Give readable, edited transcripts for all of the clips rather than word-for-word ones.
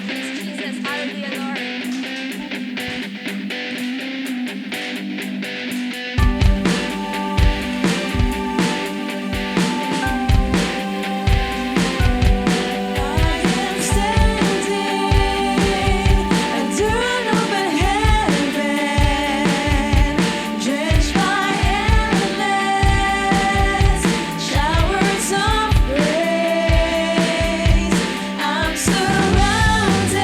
Praise Jesus. Hallelujah, Lord. I am standing under an open heaven, drenched by endless showers of grace. I'm surrounded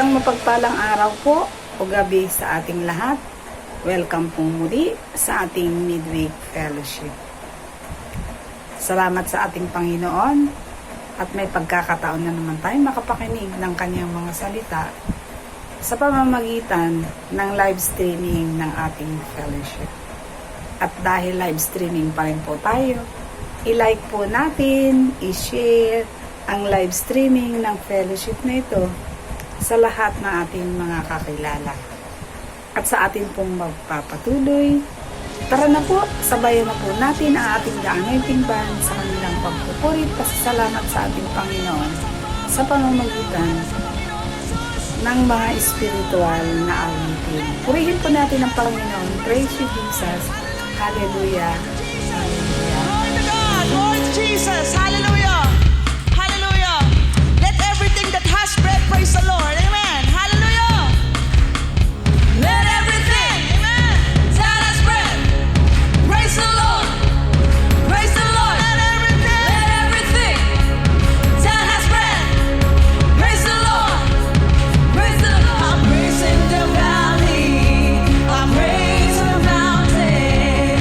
Isang mapagpalang araw po o gabi sa ating lahat. Welcome po muli sa ating Midweek Fellowship. Salamat sa ating Panginoon at may pagkakataon na naman tayo makapakinig ng kanyang mga salita sa pamamagitan ng live streaming ng ating fellowship. At dahil live streaming pa rin po tayo, i-like po natin, i-share ang live streaming ng fellowship na ito sa lahat ng ating mga kakilala. At sa atin pong magpapatuloy, tara na po, sabayan na po natin ang ating The Anointing Band sa kanilang pagpupuri at pasasalamat sa ating Panginoon sa pamamagitan ng mga espiritual na awitin. Purihin po natin ang Panginoon. Praise you, Jesus. Hallelujah. Hallelujah. Glory to God, Lord Jesus, hallelujah, hallelujah. Let everything that has breath praise the Lord, amen, hallelujah. Let everything, amen, that has breath praise the Lord, praise the Lord. Let everything that has breath praise the Lord, praise the Lord. I'm praising the valley, I'm praising the mountain.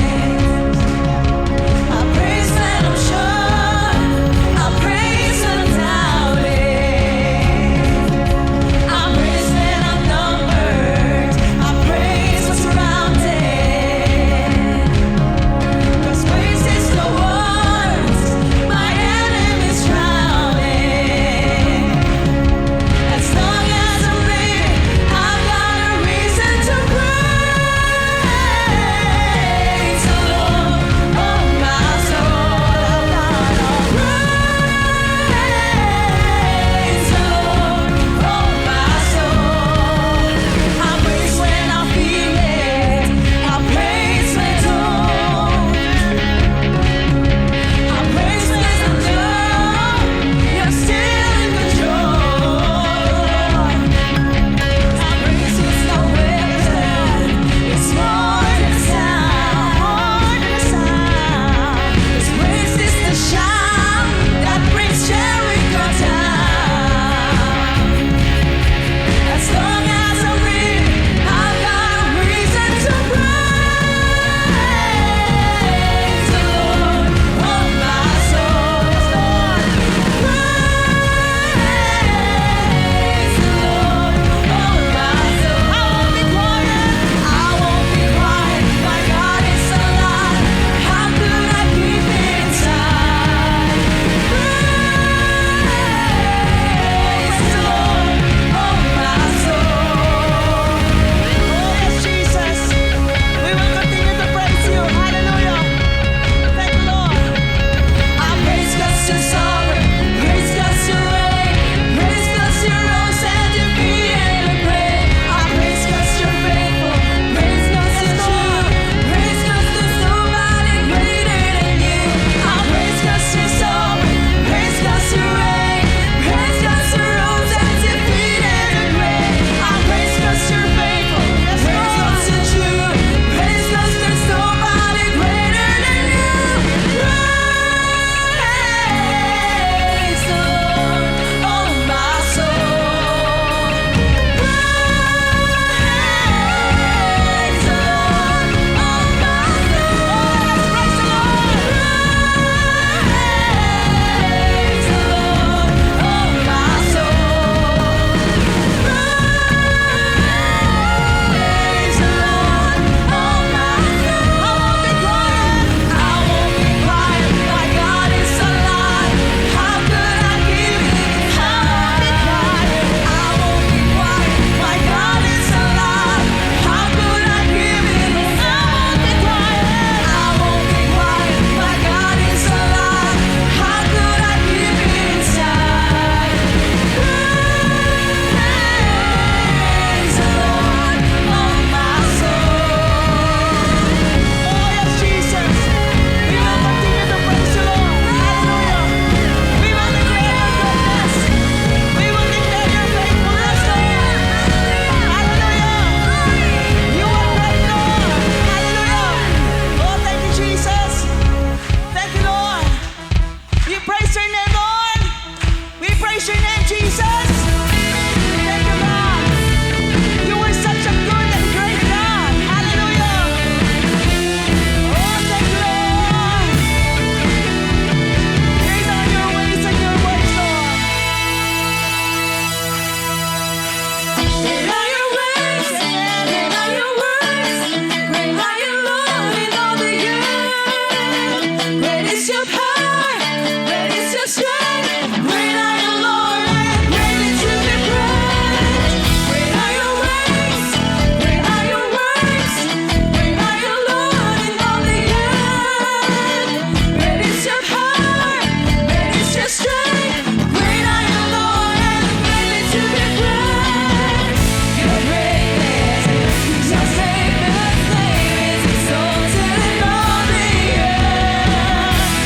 is your power, great is your strength. Great are you, Lord, and greatly to be praised. Great are your ways, great are your works. Great are you, Lord, in all the earth. Great is your power, great is your strength. Great are you, Lord, and greatly to be praised. Your greatness, your famous name is exalted in all the earth.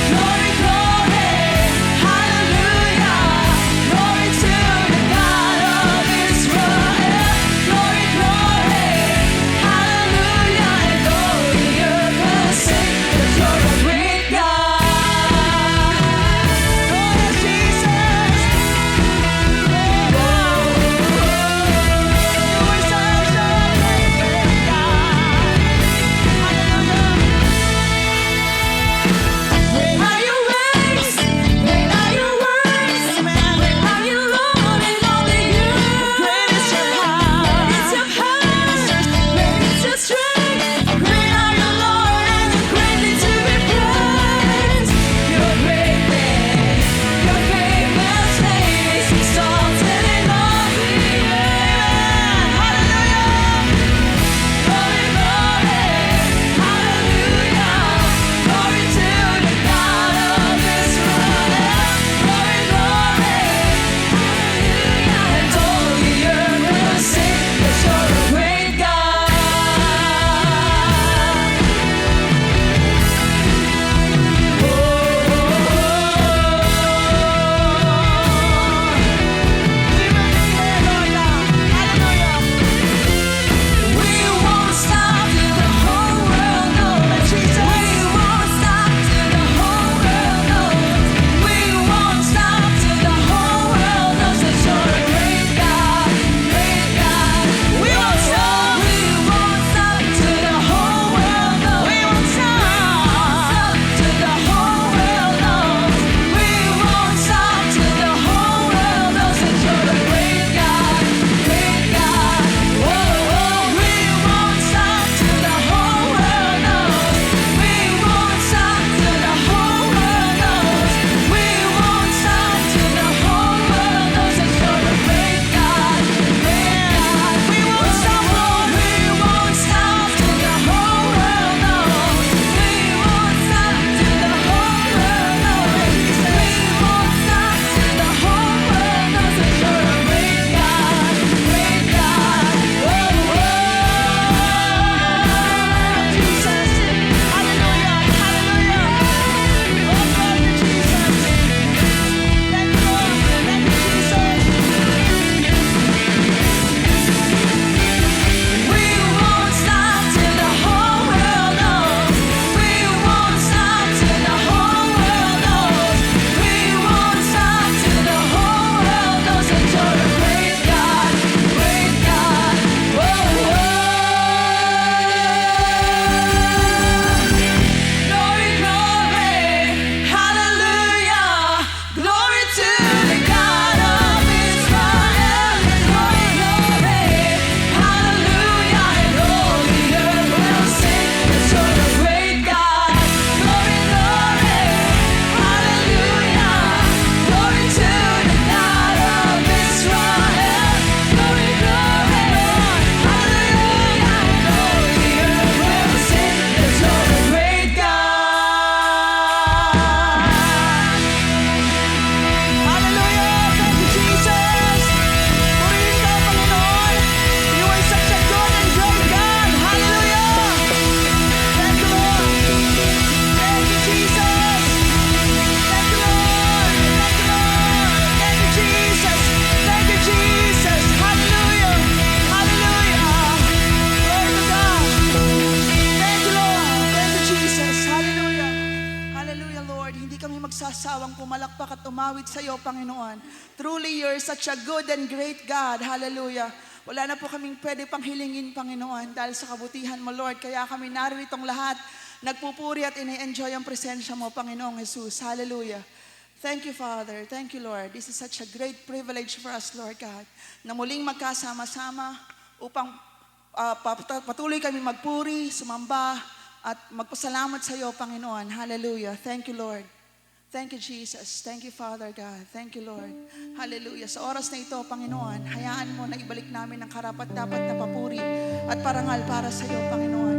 Glory, glory, hallelujah. Glory to the God of Israel. Glory, glory, hallelujah. And all the earth will sing that you're a great God. Oh, yes, Jesus. You are such a great God. Great are your ways, great are your works. Great are you, Lord, in all the earth. Great is your power. Great is your power, great is your strength. Great are you, Lord, and greatly to be praised. Your greatness, your famous name is exalted in all the earth. Glory, glory, hallelujah. Glory to the God of Israel. Glory, glory, hallelujah. And all the earth will sing that you're a great God. We won't stop till the whole world knows. We won't stop till the whole world knows. We won't stop till the whole world knows that you're a great God, great God. We won't stop. We won't stop till the whole world knows. We won't stop till the whole world knows. We won't stop till the whole world knows that you're a great God, great God. Whoa, whoa. We won't stop till the whole world knows. We won't stop till the whole world knows. We won't stop till the whole world knows that you're a great God, great God. We won't stop, Lord. We won't stop till the whole world knows. We won't stop till the whole world knows. We won't stop till the whole world knows that you're a great God, great God. Whoa, whoa. Jesus. Hallelujah. Hallelujah. Oh, glory to Jesus. Thank you, Lord. Thank you, Jesus. We won't stop till the whole world knows. We won't stop till the whole world knows. We won't stop till the whole world knows that you're a great God, great God. Whoa, whoa. Glory, glory, hallelujah. Glory to the God of Israel. Glory, glory, hallelujah. And all the earth will sing that you're a great God. Glory, glory, hallelujah. Glory to the God of Israel. Glory, glory, hallelujah. And all the earth will sing that you're a great God. Hallelujah. Thank you, Jesus. Purihin ka, Panginoon. You are such a good and great God. Hallelujah. Thank you, Lord. Thank you, Jesus. Thank you, Lord. Thank you, Lord. Thank you, Jesus. Thank you, Jesus. Hallelujah. Hallelujah. Glory to God. Thank you, Lord. Thank you, Jesus. Hallelujah. Hallelujah, Lord. Hindi kami magsasawang pumalakpak at umawit sa iyo, Panginoon. Truly, you're such a good and great God. Hallelujah. Wala na po kaming pwede pang hilingin, Panginoon, dahil sa kabutihan mo, Lord. Kaya kami naritong lahat, nagpupuri at ini-enjoy ang presensya mo, Panginoong Jesus. Hallelujah. Thank you, Father. Thank you, Lord. This is such a great privilege for us, Lord God, na muling magkasama-sama upang patuloy kami magpuri, sumamba, at magpasalamat sa iyo, Panginoon. Hallelujah. Thank you, Lord. Thank you, Jesus. Thank you, Father God. Thank you, Lord. Hallelujah. Sa oras na ito, Panginoon, hayaan mo na ibalik namin ang karapat-dapat na papuri at parangal para sa iyo, Panginoon.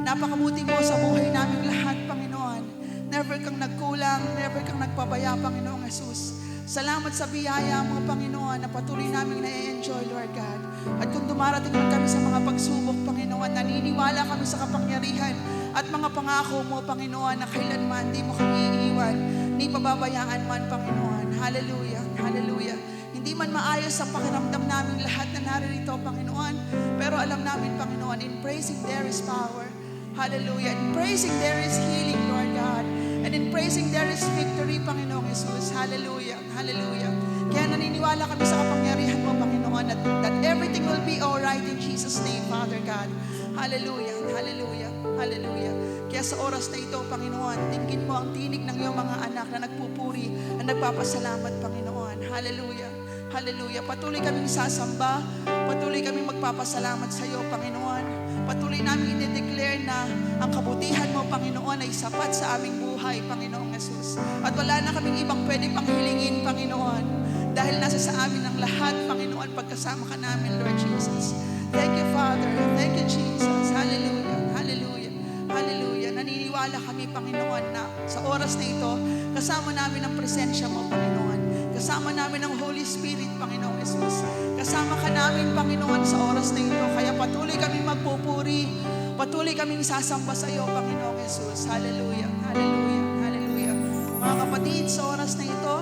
Napakabuti mo sa buhay namin lahat, Panginoon. Never kang nagkulang, never kang nagpabaya, Panginoong Jesus. Salamat sa biyaya mo, Panginoon, na patuloy namin na-enjoy, Lord God. At kung dumarating man kami sa mga pagsubok, Panginoon, naniniwala kami sa kapangyarihan at mga pangako mo, Panginoon, na kailanman di mo kami iiwan, ni pababayaan man, Panginoon. Hallelujah, hallelujah. Hindi man maayos sa pakiramdam namin lahat na naririto, Panginoon, pero alam namin, Panginoon, in praising there is power. Hallelujah. In praising there is healing, Lord God. And in praising there is victory, Panginoong Jesus. Hallelujah. Hallelujah. Kaya naniniwala kami sa kapangyarihan mo, Panginoon, that everything will be alright in Jesus' name, Father God. Hallelujah. Hallelujah. Hallelujah. Kaya sa oras na ito, Panginoon, tingin mo ang tinig ng iyong mga anak na nagpupuri, na nagpapasalamat, Panginoon. Hallelujah. Hallelujah. Patuloy kaming sasamba, patuloy kaming magpapasalamat sa iyo, Panginoon. Patuloy namin i-declare na ang kabutihan mo, Panginoon, ay sapat sa aming buhay, Panginoong Jesus. At wala na kaming ibang pwede pang hilingin, Panginoon. Dahil nasa sa amin ang lahat, Panginoon, pagkasama ka namin, Lord Jesus. Thank you, Father. Thank you, Jesus. Hallelujah. Hallelujah. Hallelujah. Naniniwala kami, Panginoon, na sa oras na ito, kasama namin ang presensya mo, Panginoon. Kasama namin ang Holy Spirit, Panginoong Jesus. Kasama ka namin, Panginoon, sa oras na ito. Kaya patuloy kami magpupuri. Patuloy kaming sasamba sa iyo, Panginoong Jesus. Hallelujah. Hallelujah. Hallelujah. Mga kapatid, sa oras na ito,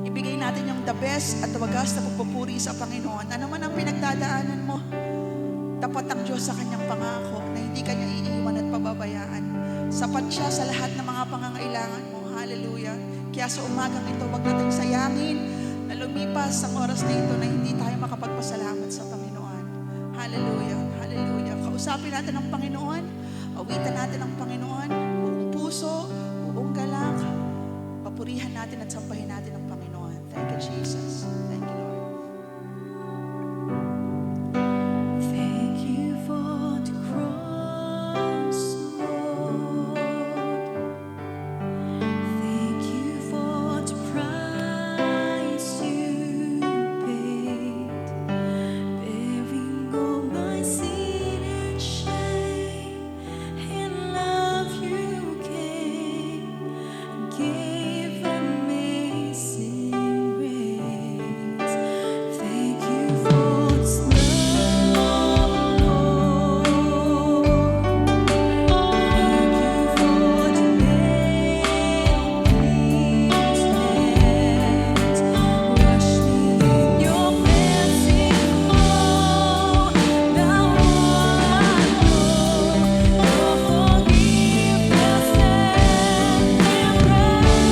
ibigay natin yung the best at wagas na pagpupuri sa Panginoon. Ano man ang pinagdadaanan mo, tapat ang Diyos sa kanyang pangako na hindi kanya iiwan at pababayaan. Sapat siya sa lahat ng mga pangangailangan mo. Hallelujah. Kaya sa umagang ito, wag nating sayangin na lumipas ang oras na ito na hindi tayo makapagpasalamat sa Panginoon. Hallelujah. Hallelujah. Kausapin natin ang Panginoon. Awitan natin ang Panginoon. Buong puso, buong galak. Papurihan natin at sambahin natin ang Panginoon. Thank you, Jesus. Thank you, Lord. Thank you for the cross, Lord. Thank you for the price you paid, bearing all my sin and shame. In love you came and gave amazing grace. Thank you for this love, Lord. Thank you for the nail pierced hands, washed me in your cleansing flow. Now all I know, your forgiveness and embrace.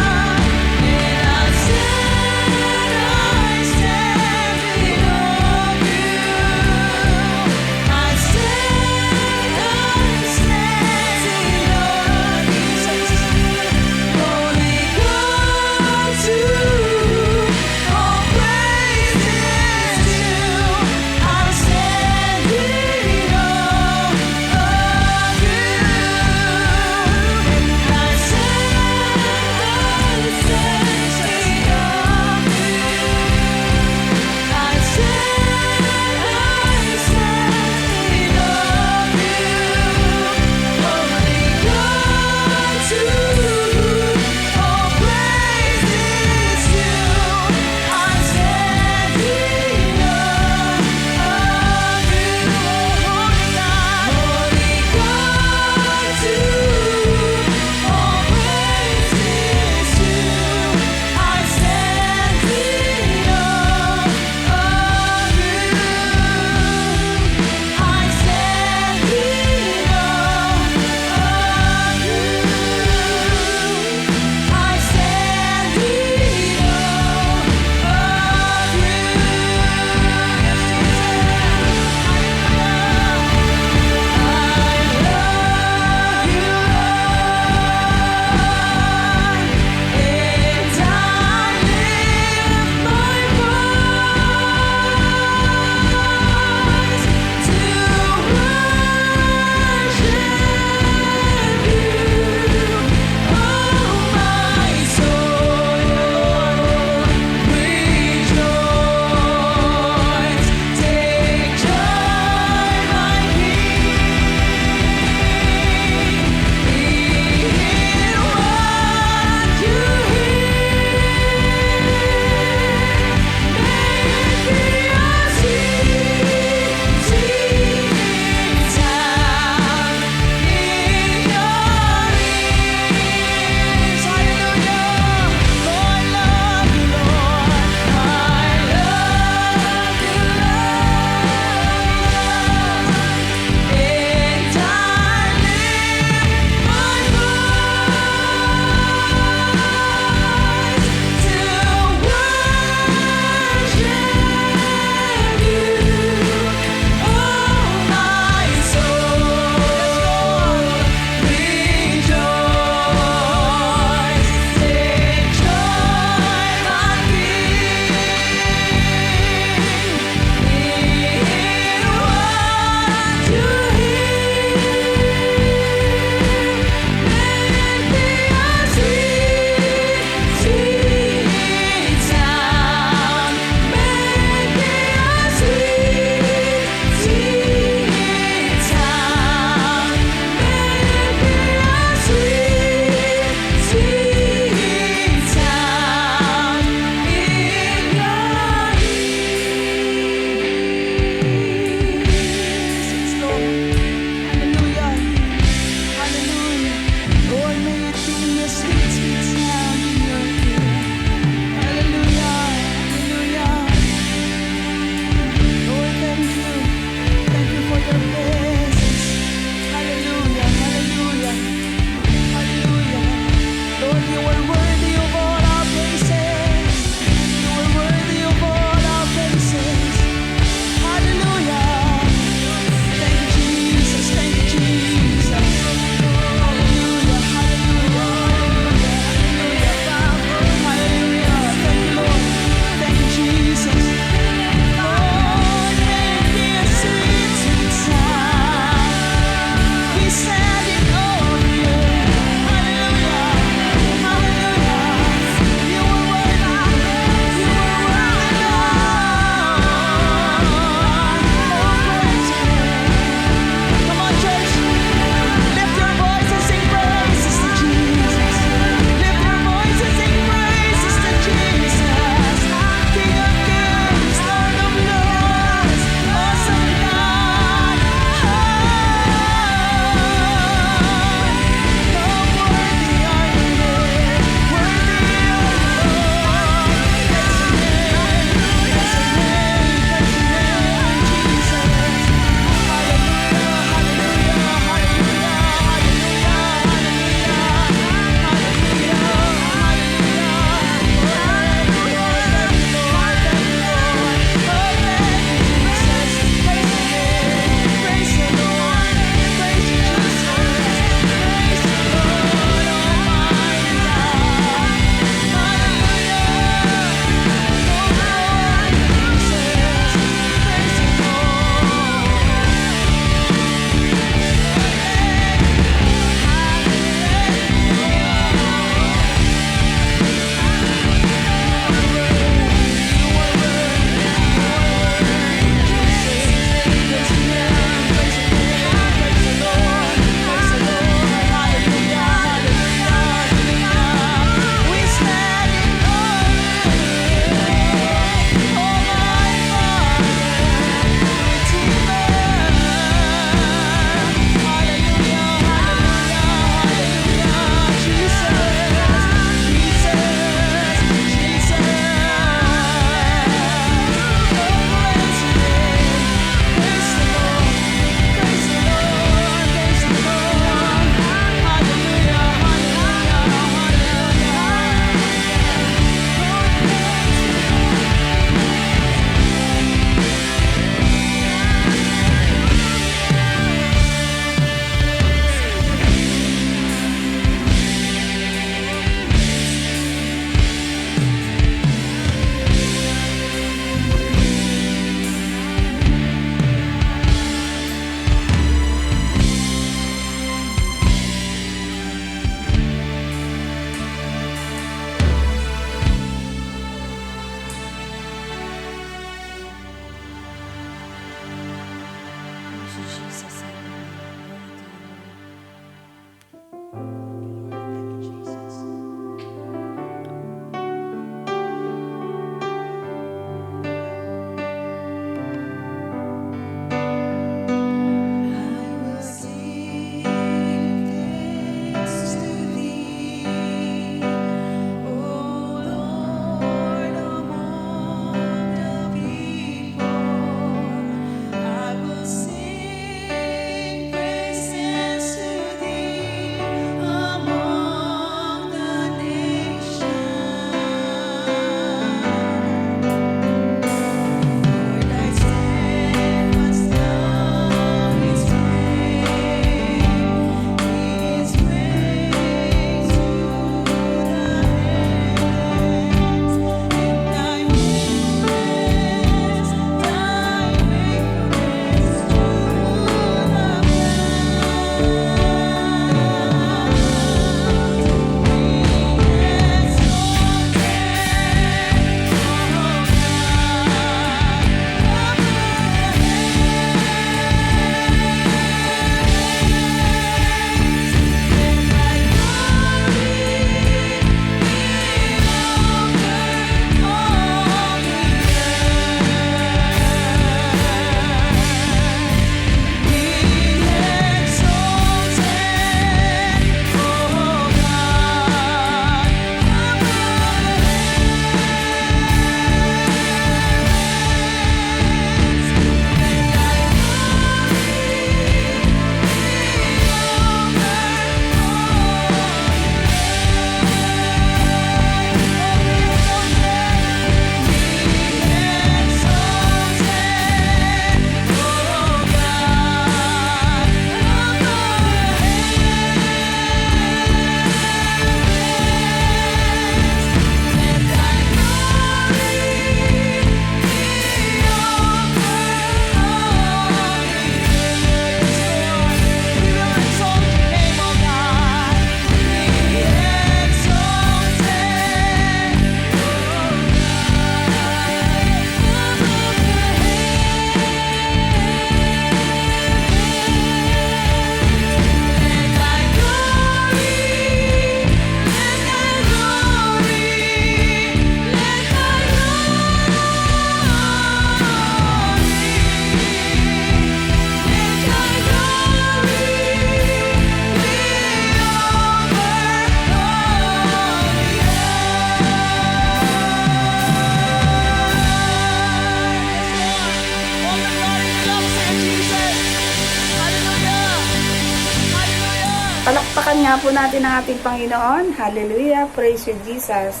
Palakpakan nga po natin ang ating Panginoon. Hallelujah. Praise you, Jesus.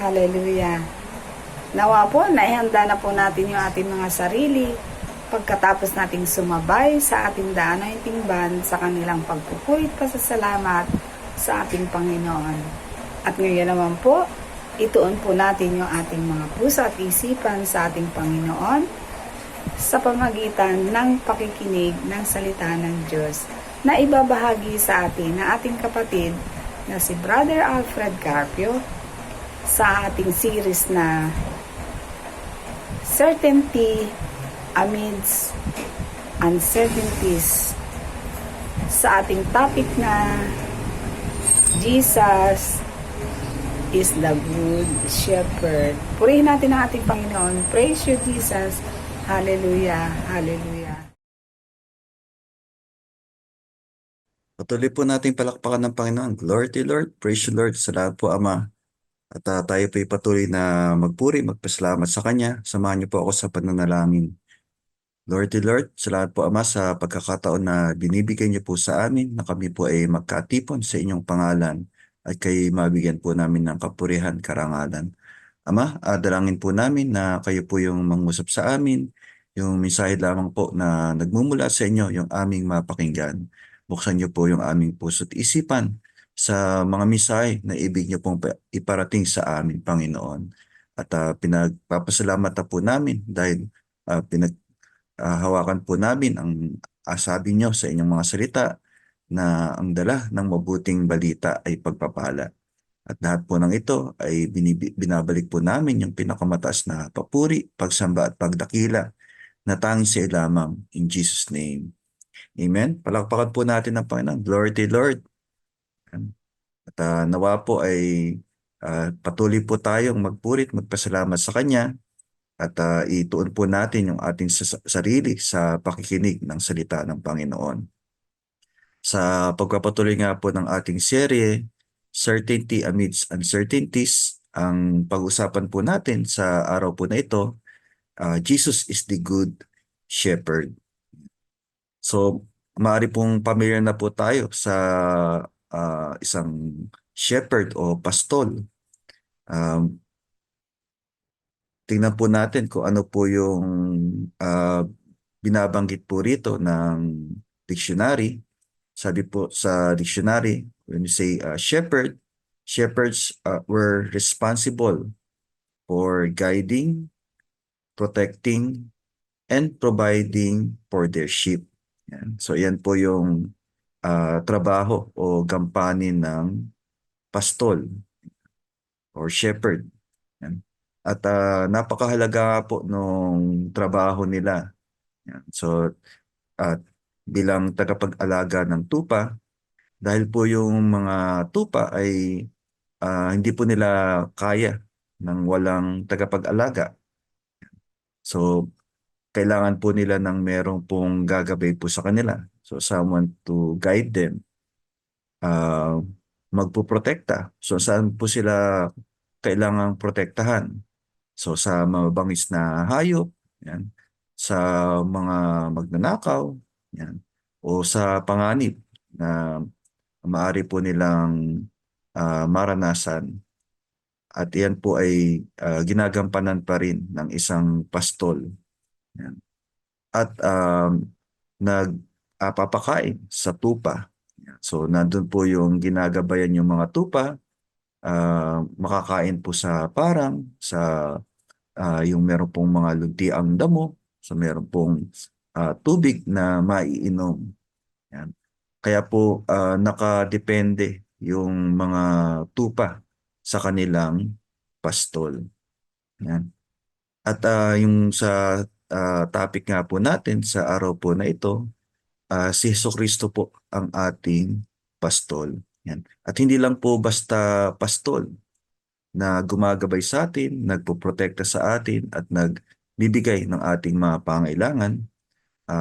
Hallelujah. Nawa po, naihanda na po natin yung ating mga sarili pagkatapos nating sumabay sa ating daanay tingban sa kanilang pagpupurit pasasalamat sa ating Panginoon. At ngayon naman po, ituon po natin yung ating mga puso at isipan sa ating Panginoon sa pamagitan ng pakikinig ng salita ng Diyos na ibabahagi sa atin na ating kapatid na si Brother Alfred Carpio sa ating series na Certainty Amidst Uncertainties sa ating topic na Jesus is the Good Shepherd. Purihin natin ang ating Panginoon. Praise you, Jesus. Hallelujah. Hallelujah. Patuloy po nating palakpakan ng Panginoon. Glory to Lord. Praise you, Lord. Salamat po, Ama. At tayo po patuloy na magpuri, magpasalamat sa Kanya. Samahan niyo po ako sa pananalangin. Glory to Lord. Salamat po, Ama, sa pagkakataon na binibigay niyo po sa amin na kami po ay magkatipon sa inyong pangalan at kayo mabigyan po namin ng kapurihan, karangalan. Ama, dalangin po namin na kayo po yung mangusap sa amin, yung mensahe lamang po na nagmumula sa inyo, yung aming mapakinggan. Buksan niyo po yung aming puso't isipan sa mga mensahe na ibig niyo pong iparating sa amin, Panginoon. At pinagpapasalamat na po namin dahil pinaghawakan po namin ang sabi niyo sa inyong mga salita na ang dala ng mabuting balita ay pagpapala. At lahat po ng ito ay binabalik po namin yung pinakamataas na papuri, pagsamba at pagdakila na tanging sa iyo lamang, in Jesus' name. Amen. Palakpakan po natin ang Panginoon. Glory to Lord. Yan. At nawa po ay patuloy po tayong magpurit, magpasalamat sa Kanya at ituon po natin yung ating sarili sa pakikinig ng salita ng Panginoon. Sa pagpapatuloy nga po ng ating serye, Certainty Amidst Uncertainties, ang pag-usapan po natin sa araw po na ito, Jesus is the Good Shepherd. So, maaari pong pamilyar na po tayo sa isang shepherd o pastol. Tingnan po natin kung ano po yung binabanggit po rito ng dictionary. Sabi po sa dictionary, when you say shepherd, shepherds were responsible for guiding, protecting, and providing for their sheep. Yan. So yan po yung trabaho o gampanin ng pastol or shepherd. Yan. At napakahalaga po nung trabaho nila. Yan. So bilang tagapag-alaga ng tupa, dahil po yung mga tupa ay hindi po nila kaya ng walang tagapag-alaga. So, kailangan po nila ng merong pong gagabay po sa kanila. So, someone to guide them. Magpuprotekta. So, saan po sila kailangang protektahan? So, sa mabangis na hayop, yan, sa mga magnanakaw, yan, o sa panganib na maaari po nilang maranasan. At yan po ay ginagampanan pa rin ng isang pastol. Yan. At nagpapakain sa tupa. Yan. So nandun po yung ginagabayan yung mga tupa, makakain po sa parang, sa yung meron pong mga luntiang damo, so meron pong tubig na maiinom. Yan. Kaya po nakadepende yung mga tupa sa kanilang pastol. Yan. At yung sa topic nga po natin sa araw po na ito, si Jesucristo po ang ating pastol. Yan. At hindi lang po basta pastol na gumagabay sa atin, nagpoprotekta sa atin at nagbibigay ng ating mga pangailangan.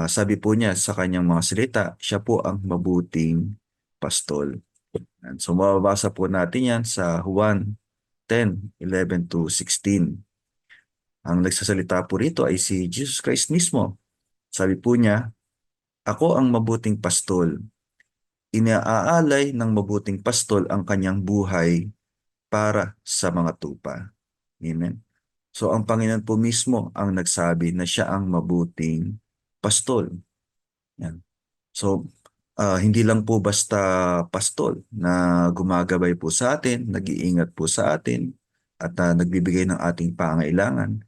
Sabi po niya sa kanyang mga salita, siya po ang mabuting pastol. And so mababasa po natin yan sa Juan 10:11-16. Ang nagsasalita po rito ay si Jesus Christ mismo. Sabi po niya, ako ang mabuting pastol. Iniaalay ng mabuting pastol ang kanyang buhay para sa mga tupa. Amen. So ang Panginoon po mismo ang nagsabi na siya ang mabuting pastol. Yan. So, hindi lang po basta pastol na gumagabay po sa atin, nag-iingat po sa atin, at nagbibigay ng ating pangailangan.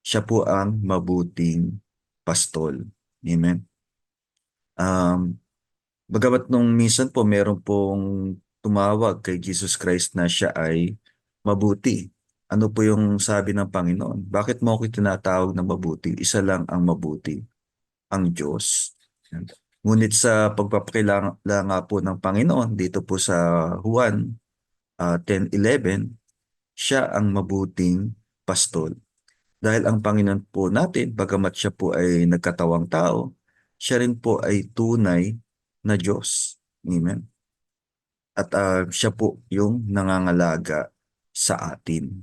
Siya po ang mabuting pastol. Amen. Bagamat nung minsan po meron pong tumawag kay Jesus Christ na siya ay mabuti. Ano po yung sabi ng Panginoon? Bakit mo ako tinatawag na mabuti? Isa lang ang mabuti, ang Diyos. Ngunit sa pagpapakilala nga po ng Panginoon dito po sa Juan 10:11, siya ang mabuting pastol. Dahil ang Panginoon po natin, bagamat siya po ay nagkatawang tao, siya rin po ay tunay na Diyos. Amen. At siya po yung nangangalaga sa atin.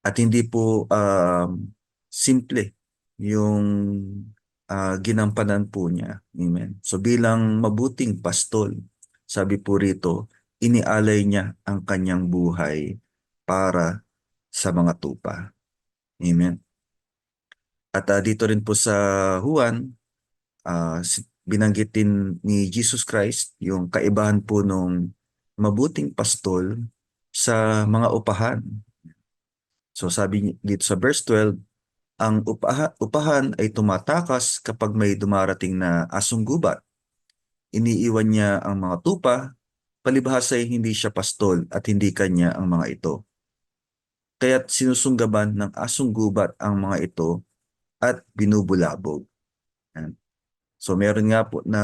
At hindi po simple yung ginampanan po niya. Amen. So bilang mabuting pastol, sabi po rito, inialay niya ang kanyang buhay para sa mga tupa. Amen. At dito rin po sa Juan, binanggit din ni Jesus Christ yung kaibahan po nung mabuting pastol sa mga upahan. So sabi dito sa verse 12, ang upahan ay tumatakas kapag may dumarating na asong gubat. Iniiwan niya ang mga tupa, palibhas ay hindi siya pastol at hindi kanya ang mga ito. Kaya't sinusunggaban ng asong gubat ang mga ito at binubulabog. So meron nga po na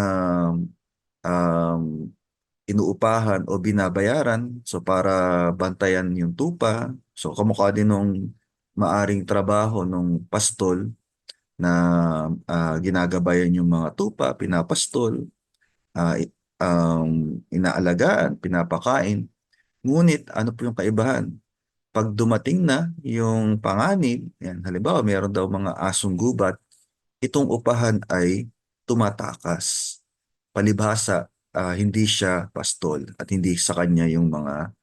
inuupahan o binabayaran so para bantayan yung tupa. So kamukha din nung maaring trabaho nung pastol na ginagabayan yung mga tupa, pinapastol, inaalagaan, pinapakain. Ngunit ano po yung kaibahan? Pag dumating na yung panganib, yan, halimbawa meron daw mga asong gubat, itong upahan ay tumatakas. Palibhasa, hindi siya pastol at hindi sa kanya yung mga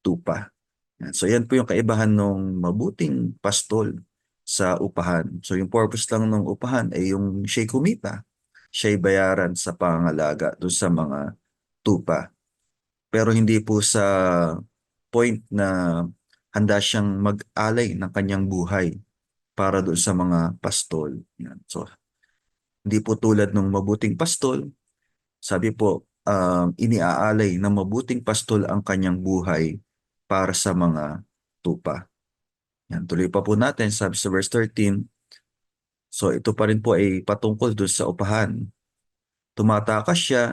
tupa. Yan. So yan po yung kaibahan ng mabuting pastol sa upahan. So yung purpose lang ng upahan ay yung siya'y kumita, siya'y bayaran sa pangalaga doon sa mga tupa. Pero hindi po sa point na handa siyang mag-alay ng kanyang buhay para doon sa mga pastol. Yan. So hindi po tulad ng mabuting pastol, sabi po, iniaalay ng mabuting pastol ang kanyang buhay para sa mga tupa. Yan, tuloy pa po natin, sabi sa verse 13, so ito pa rin po ay patungkol doon sa upahan. Tumatakas siya,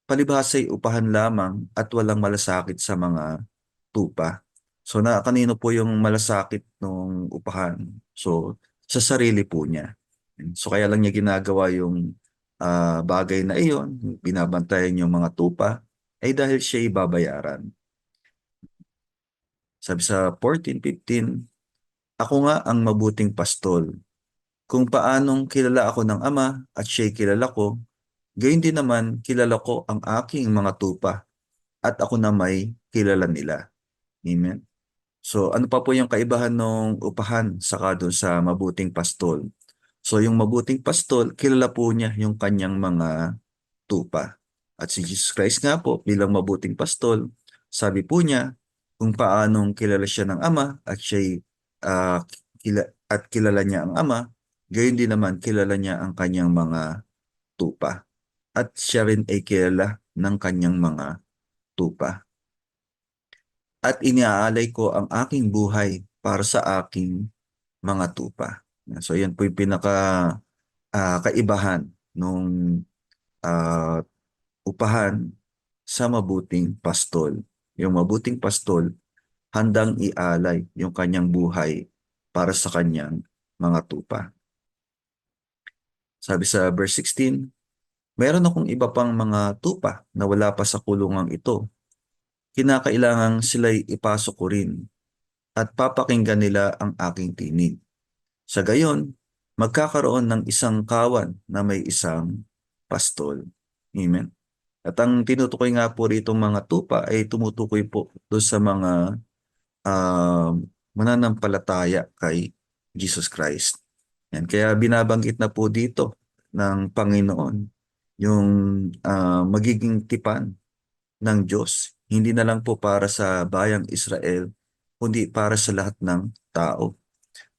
palibhasa'y upahan lamang at walang malasakit sa mga tupa. So kanino po yung malasakit ng upahan? So sa sarili po niya. So kaya lang niya ginagawa yung bagay na iyon, binabantayan yung mga tupa, ay dahil siya ibabayaran. Sabi sa 14:15, ako nga ang mabuting pastol. Kung paanong kilala ako ng Ama at siya'y kilala ko, gayon din naman kilala ko ang aking mga tupa at ako na may kilala nila. Amen. So ano pa po yung kaibahan ng upahan saka doon sa mabuting pastol? So yung mabuting pastol, kilala po niya yung kanyang mga tupa. At si Jesus Christ nga po bilang mabuting pastol, sabi po niya kung paanong kilala siya ng Ama at siya'y at kilala niya ang Ama, gayon din naman kilala niya ang kanyang mga tupa. At siya rin ay kilala ng kanyang mga tupa. At iniaalay ko ang aking buhay para sa aking mga tupa. So yan po yung pinaka kaibahan nung upahan sa mabuting pastol. Yung mabuting pastol, handang ialay yung kanyang buhay para sa kanyang mga tupa. Sabi sa verse 16, meron akong iba pang mga tupa na wala pa sa kulungang ito. Kinakailangang sila'y ipasok ko rin at papakinggan nila ang aking tinig. Sa gayon, magkakaroon ng isang kawan na may isang pastol. Amen. At ang tinutukoy nga po rito mga tupa ay tumutukoy po doon sa mga mananampalataya kay Jesus Christ. Yan. Kaya binabanggit na po dito ng Panginoon yung magiging tipan ng Diyos. Hindi na lang po para sa bayang Israel, kundi para sa lahat ng tao.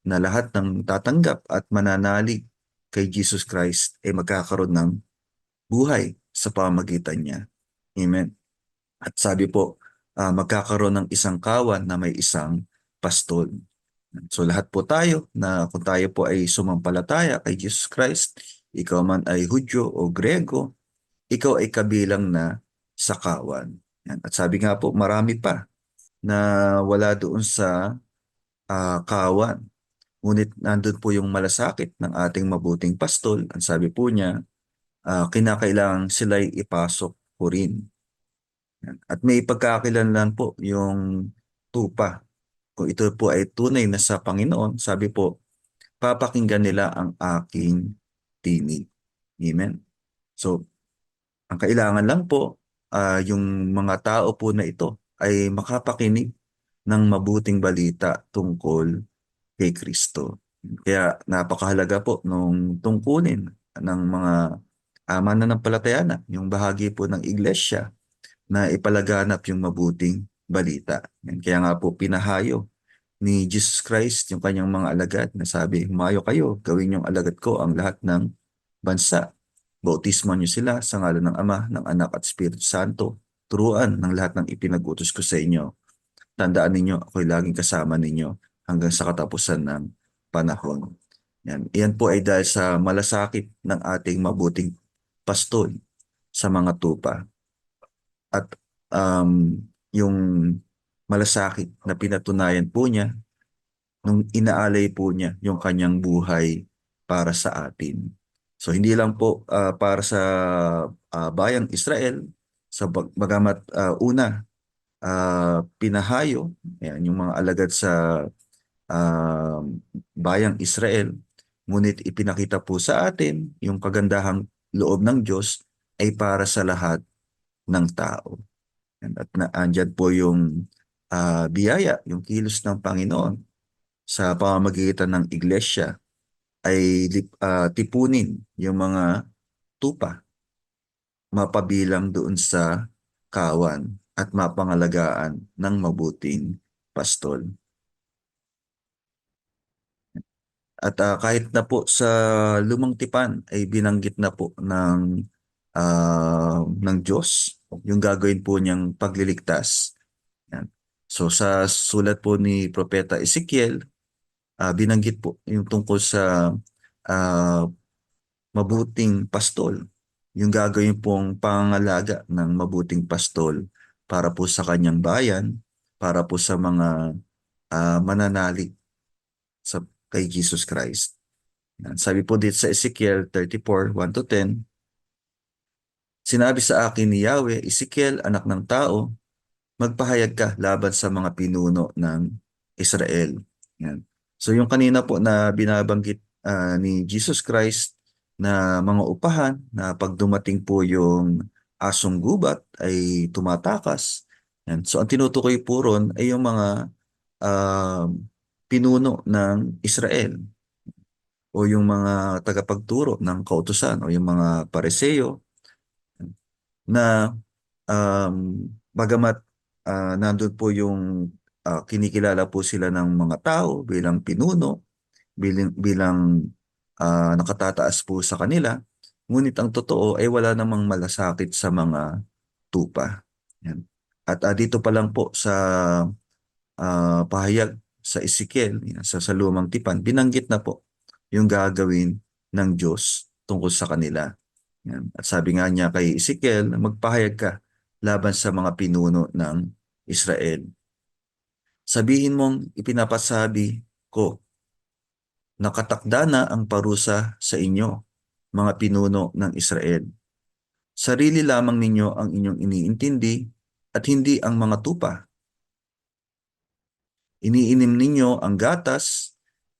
Na lahat ng tatanggap at mananalig kay Jesus Christ ay magkakaroon ng buhay sa pamagitan niya. Amen. At sabi po, magkakaroon ng isang kawan na may isang pastol. So lahat po tayo na kung tayo po ay sumampalataya kay Jesus Christ, ikaw man ay Hudyo o Grego, ikaw ay kabilang na sa kawan. At sabi nga po, marami pa na wala doon sa kawan. Ngunit nandun po yung malasakit ng ating mabuting pastol. Ang sabi po niya, kinakailangan sila'y ipasok ko rin. At may pagkakakilanlan po yung tupa. Kung ito po ay tunay na sa Panginoon, sabi po, papakinggan nila ang aking tinig. Amen. So, ang kailangan lang po, yung mga tao po na ito ay makapakinig ng mabuting balita tungkol kay Kristo. Kaya napakahalaga po nung tungkulin ng mga mananampalataya na yung bahagi po ng iglesia na ipalaganap yung mabuting balita. Kaya nga po pinahayo ni Jesus Christ yung kanyang mga alagad na sabi, humayo kayo, gawin yung alagad ko ang lahat ng bansa. Bautismo niyo sila sa ngalan ng Ama, ng Anak at Espiritu Santo. Turuan ng lahat ng ipinagutos ko sa inyo. Tandaan ninyo, ako'y laging kasama ninyo hanggang sa katapusan ng panahon. Iyan po ay dahil sa malasakit ng ating mabuting pastol sa mga tupa. at yung malasakit na pinatunayan po niya nung inaalay po niya yung kanyang buhay para sa atin. So hindi lang po para sa bayang Israel, bagamat una pinahayo, ayan, yung mga alagad sa ah, bayang Israel, ngunit ipinakita po sa atin yung kagandahang loob ng Diyos ay para sa lahat ng tao. At andyan po yung biyaya, yung kilos ng Panginoon sa pamamagitan ng iglesia ay tipunin yung mga tupa, mapabilang doon sa kawan at mapangalagaan ng mabuting pastol. At kahit na po sa Lumang Tipan ay binanggit na po ng Diyos yung gagawin po niyang pagliligtas. Yan. So sa sulat po ni Propeta Ezekiel, binanggit po yung tungkol sa ah, mabuting pastol. Yung gagawin pong pangangalaga ng mabuting pastol para po sa kanyang bayan, para po sa mga mananalig kay Jesus Christ. Yan. Sabi po dito sa Ezekiel 34, 1 to 10, sinabi sa akin ni Yahweh, Ezekiel, anak ng tao, magpahayag ka laban sa mga pinuno ng Israel. Yan. So yung kanina po na binabanggit ni Jesus Christ na mga upahan na pag dumating po yung asong gubat ay tumatakas. Yan. So ang tinutukoy po ron ay yung mga uh, pinuno ng Israel o yung mga tagapagturo ng kautusan o yung mga pareseyo na bagamat nandun po yung kinikilala po sila ng mga tao bilang pinuno, bilang nakatataas po sa kanila, ngunit ang totoo ay wala namang malasakit sa mga tupa. Yan. At dito pa lang po sa pahayag sa Ezekiel, sa Lumang Tipan, binanggit na po yung gagawin ng Diyos tungkol sa kanila. Yan. At sabi nga niya kay Ezekiel, magpahayag ka laban sa mga pinuno ng Israel. Sabihin mong ipinapasabi ko, nakatakda na ang parusa sa inyo, mga pinuno ng Israel. Sarili lamang ninyo ang inyong iniintindi at hindi ang mga tupa. Iniinim ninyo ang gatas,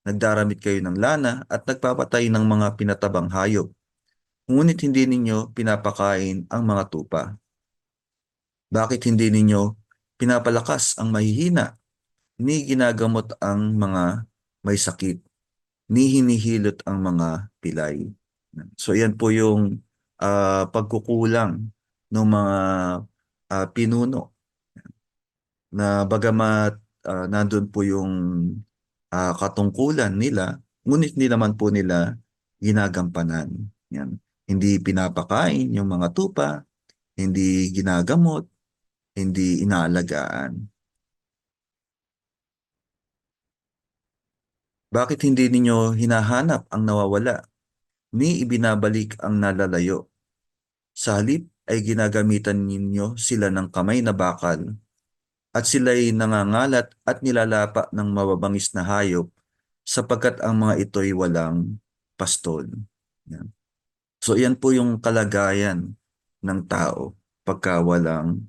nagdaramit kayo ng lana at nagpapatay ng mga pinatabang hayop. Ngunit hindi ninyo pinapakain ang mga tupa. Bakit hindi ninyo pinapalakas ang mahihina, ni ginagamot ang mga may sakit, ni hinihilot ang mga pilay? So yan po yung pagkukulang ng mga pinuno na bagamat nandun po yung katungkulan nila, ngunit hindi naman po nila ginagampanan. Yan. Hindi pinapakain yung mga tupa, hindi ginagamot, hindi inaalagaan. Bakit hindi ninyo hinahanap ang nawawala, ni ibinabalik ang nalalayo? Sa halip ay ginagamitan ninyo sila ng kamay na bakal, at sila'y nangangalat at nilalapa ng mababangis na hayop, sapagkat ang mga ito'y walang pastol. Yan. So yan po yung kalagayan ng tao pagka walang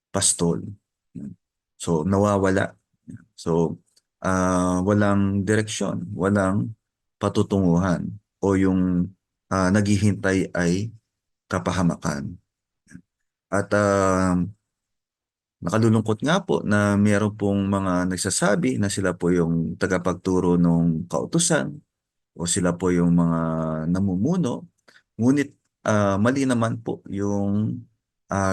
pastol. Yan. So nawawala. Yan. So walang direksyon, walang patutunguhan, o yung naghihintay ay kapahamakan. At nakalulungkot nga po na mayroon pong mga nagsasabi na sila po yung tagapagturo ng kautusan o sila po yung mga namumuno, ngunit mali naman po yung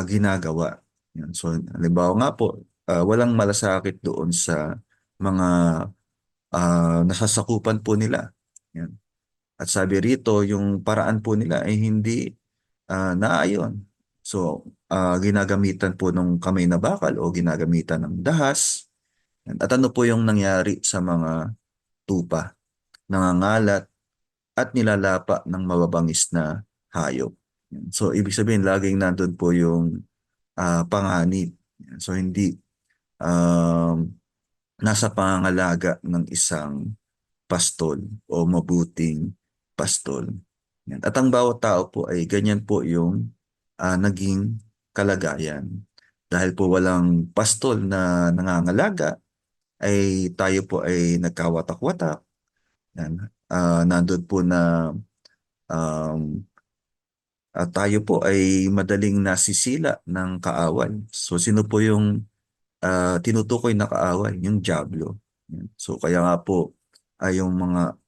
ginagawa. Yan. So, halimbawa nga po, walang malasakit doon sa mga nasasakupan po nila. Yan. At sabi rito, yung paraan po nila ay hindi naayon. So, ginagamitan po ng kamay na bakal o ginagamitan ng dahas. At ano po yung nangyari sa mga tupa? Nangangalat at nilalapa ng mababangis na hayop. So, ibig sabihin, laging nandun po yung panganib. Yan. So hindi um, nasa pangangalaga ng isang pastol o mabuting pastol. Yan. At ang bawat tao po ay ganyan po yung naging kalagayan. Dahil po walang pastol na nangangalaga, ay tayo po ay nagkawatak-watak. Yan. Nandun po na um, tayo po ay madaling nasisila ng kaaway. So sino po yung tinutukoy na kaaway? Yung dyablo. Yan. So kaya nga po yung mga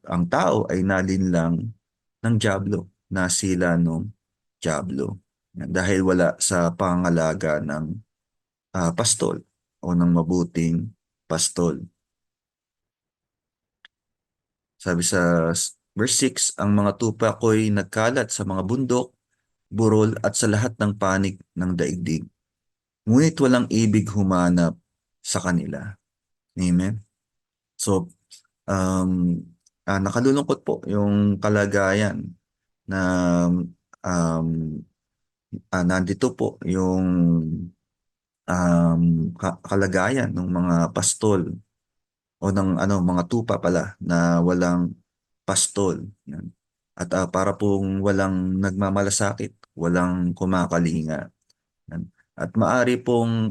ang tao ay nalinlang ng dyablo, nasila ng dyablo. Yan. Dahil wala sa pangalaga ng pastol o ng mabuting pastol. Sabi sa verse 6, ang mga tupa ko'y nagkalat sa mga bundok, burol at sa lahat ng panig ng daigdig. Ngunit walang ibig humanap sa kanila. Amen? So, nakalulungkot po yung kalagayan na um, nandito po yung kalagayan ng mga pastol o ng mga tupa pala na walang pastol. Yan. At para pong walang nagmamalasakit, walang kumakalinga. Yan. At maari pong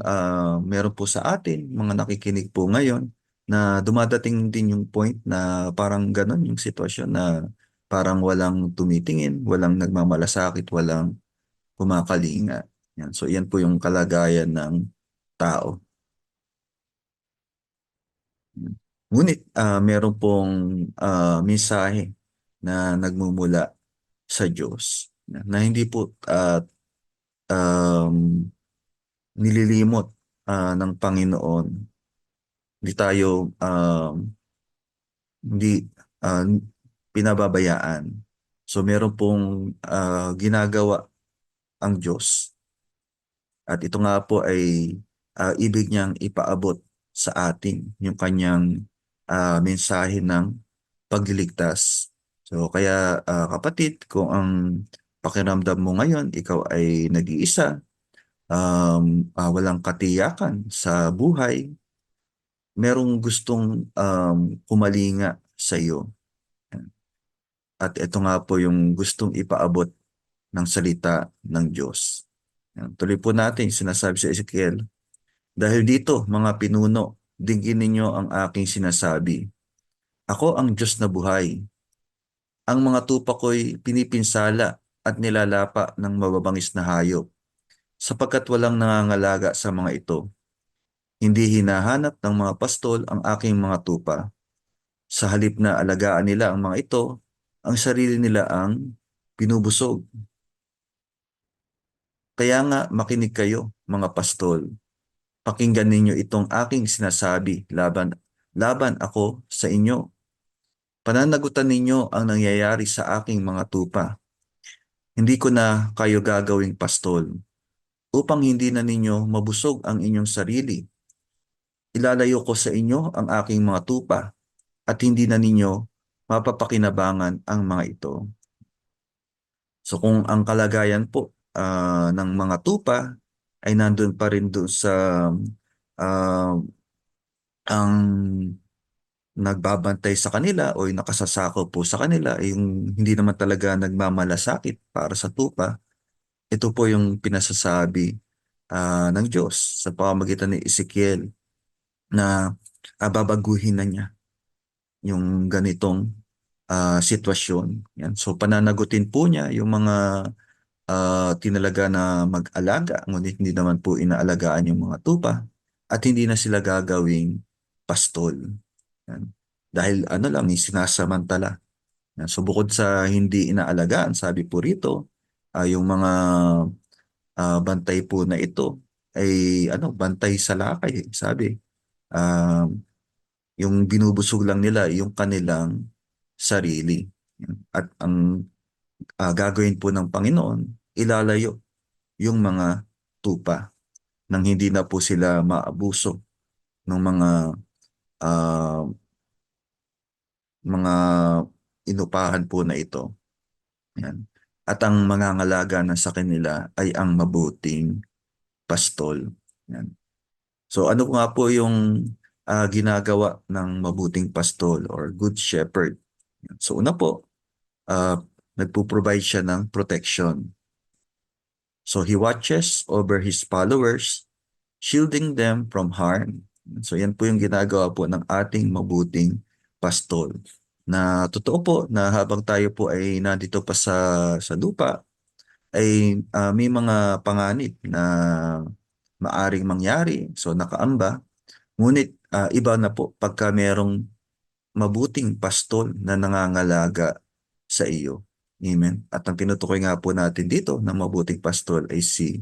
meron po sa atin, mga nakikinig po ngayon, na dumadating din yung point na parang ganon yung sitwasyon na parang walang tumitingin, walang nagmamalasakit, walang kumakalinga. Yan. So yan po yung kalagayan ng tao. Ngunit meron pong mensahe na nagmumula sa Diyos na hindi po nililimot ng Panginoon. Hindi tayo hindi pinababayaan. So meron pong ginagawa ang Diyos. At ito nga po ay ibig niyang ipaabot sa atin yung kanyang mensahe ng pagliligtas. So kaya kapatid, kung ang pakiramdam mo ngayon, ikaw ay nag-iisa, walang katiyakan sa buhay, merong gustong kumalinga sa iyo. At ito nga po yung gustong ipaabot ng salita ng Diyos. Tuloy po natin, sinasabi sa Ezekiel, dahil dito, mga pinuno, dinggin ninyo ang aking sinasabi. Ako ang Diyos na buhay. Ang mga tupa ko'y pinipinsala at nilalapa ng mababangis na hayop, sapagkat walang nangangalaga sa mga ito. Hindi hinahanap ng mga pastol ang aking mga tupa. Sa halip na alagaan nila ang mga ito, ang sarili nila ang binubusog. Kaya nga makinig kayo, mga pastol. Pakinggan ninyo itong aking sinasabi laban ako sa inyo. Pananagutan ninyo ang nangyayari sa aking mga tupa. Hindi ko na kayo gagawing pastol upang hindi na ninyo mabusog ang inyong sarili. Ilalayo ko sa inyo ang aking mga tupa at hindi na ninyo mapapakinabangan ang mga ito. So kung ang kalagayan po ng mga tupa ay nandun pa rin doon sa ang nagbabantay sa kanila o yung nakasasako po sa kanila, yung hindi naman talaga nagmamalasakit para sa tupa, ito po yung pinasasabi ng Diyos sa pamamagitan ni Ezekiel na babaguhin na niya yung ganitong sitwasyon. Yan. So pananagutin po niya yung mga tinalaga na mag-alaga, ngunit hindi naman po inaalagaan yung mga tupa at hindi na sila gagawing pastol. Yan. Dahil lang, sinasamantala. Yan. So bukod sa hindi inaalagaan, sabi po rito, yung mga bantay po na ito ay bantay sa lakay, sabi. Yung binubusog lang nila yung kanilang sarili. Yan. At ang gagawin po ng Panginoon, ilalayo yung mga tupa nang hindi na po sila maabuso ng mga inupahan po na ito. Yan. at ang mangangalaga na sa kanila ay ang mabuting pastol. Yan. So ano nga po yung ginagawa ng mabuting pastol or good shepherd? So una po, uh, nagpo-provide siya ng protection. So he watches over his followers, shielding them from harm. So yan po yung ginagawa po ng ating mabuting pastol. Na totoo po na habang tayo po ay nandito pa sa lupa, ay may mga panganib na maaring mangyari. So nakaamba. Ngunit iba na po pagka merong mabuting pastol na nangangalaga sa iyo. Amen. At ang tinutukoy nga po natin dito na mabuting pastol ay si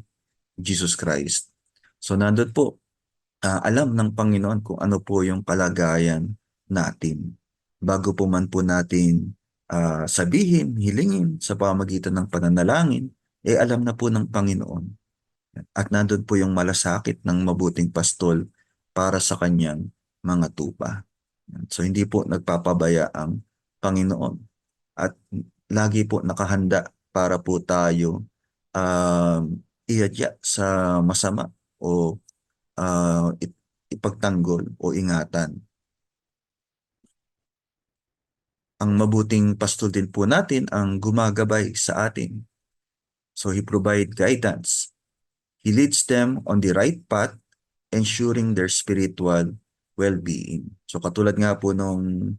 Jesus Christ. So nandun po, alam ng Panginoon kung ano po yung kalagayan natin. Bago po man po natin sabihin, hilingin sa pamagitan ng pananalangin, alam na po ng Panginoon. At nandun po yung malasakit ng mabuting pastol para sa kanyang mga tupa. So hindi po nagpapabaya ang Panginoon. At lagi po nakahanda para po tayo iadya sa masama o ipagtanggol o ingatan. Ang mabuting pastol din po natin ang gumagabay sa atin. So he provide guidance. He leads them on the right path, ensuring their spiritual well-being. So katulad nga po nung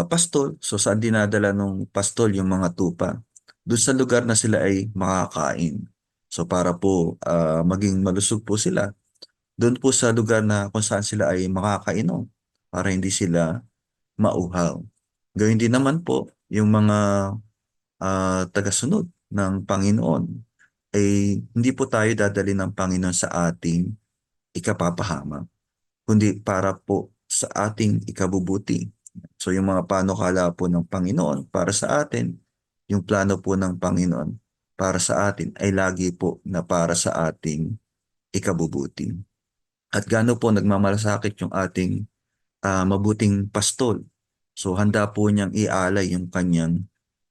pastol, so saan dinadala nung pastol yung mga tupa? Doon sa lugar na sila ay makakain. So para po maging malusog po sila, doon po sa lugar na kung saan sila ay makakainom para hindi sila mauhaw. Gayun din naman po yung mga tagasunod ng Panginoon ay hindi po tayo dadali ng Panginoon sa ating ikapapahamak, kundi para po sa ating ikabubuti. So yung mga panukala po ng Panginoon para sa atin, yung plano po ng Panginoon para sa atin ay lagi po na para sa ating ikabubuti. At gaano po nagmamalasakit yung ating mabuting pastol. So handa po niyang ialay yung kanyang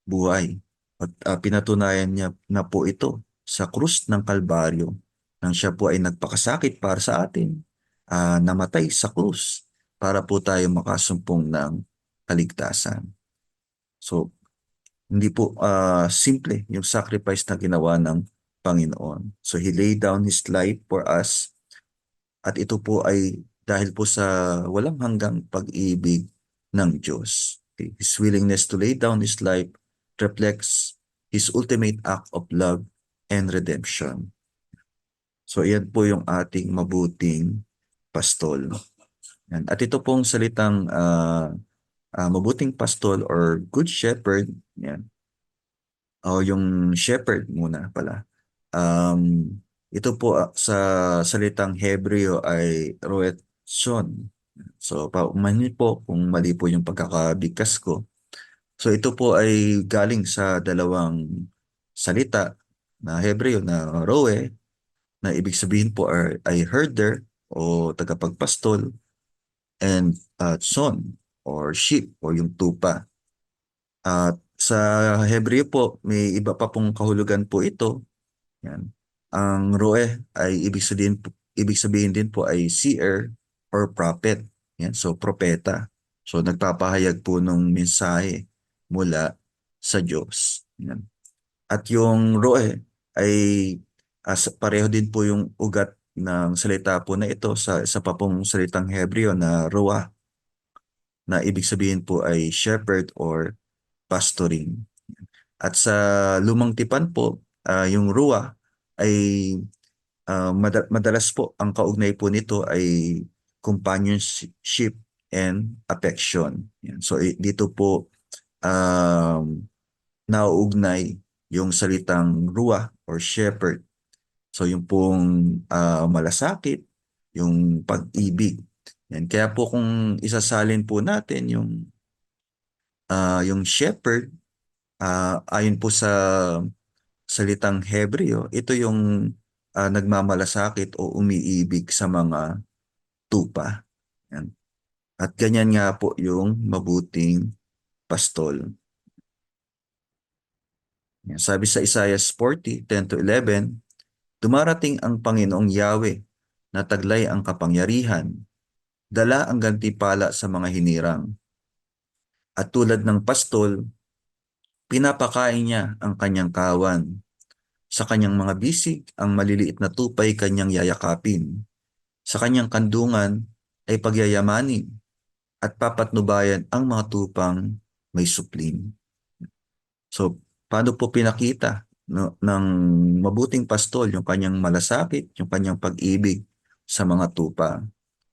buhay. At pinatunayan niya na po ito sa krus ng Kalbaryo nang siya po ay nagpakasakit para sa atin, namatay sa krus para po tayo makasumpong ng kaligtasan. So hindi po simple yung sacrifice na ginawa ng Panginoon. So He laid down His life for us. At ito po ay dahil po sa walang hanggang pag-ibig ng Diyos. Okay. His willingness to lay down His life reflects His ultimate act of love and redemption. So yan po yung ating mabuting pastol. Yan. At ito pong salitang mabuting pastol or good shepherd, yan. O yung shepherd muna pala. Ito po sa salitang Hebreo ay roetson. So, paumanhin po kung mali po yung pagkakabigkas ko. So, ito po ay galing sa dalawang salita na Hebreo na roe, na ibig sabihin po ay herder o tagapagpastol, and son or sheep o yung tupa. At sa Hebreo po, may iba pa pong kahulugan po ito. Yan. Ang roe ay ibig sabihin din po ay seer or prophet. Yan, so propeta. So nagpapahayag po ng mensahe mula sa Diyos. Yan. At yung roe ay pareho din po yung ugat ng salita po na ito sa isa pa pong salitang Hebreo na roa, na ibig sabihin po ay shepherd or pastoring. At sa lumang tipan po, yung ruwa ay madalas po ang kaugnay po nito ay companionship and affection. Yan. So dito po nauugnay yung salitang ruwa or shepherd. So yung pong malasakit, yung pag-ibig. Yan. Kaya po kung isasalin po natin yung shepherd, ayon po sa salitang Hebreo, ito yung nagmamalasakit o umiibig sa mga tupa. Yan. At ganyan nga po yung mabuting pastol. Yan, sabi sa Isaiah 40:10-11, dumarating ang Panginoong Yahweh na taglay ang kapangyarihan, dala ang gantimpala sa mga hinirang. At tulad ng pastol, pinapakain niya ang kanyang kawan. Sa kanyang mga bisig, ang maliliit na tupay kanyang yayakapin. Sa kanyang kandungan ay pagyayamanin at papatnubayan ang mga tupang may supling. So, paano po pinakita ng mabuting pastol yung kanyang malasakit, yung kanyang pag-ibig sa mga tupa?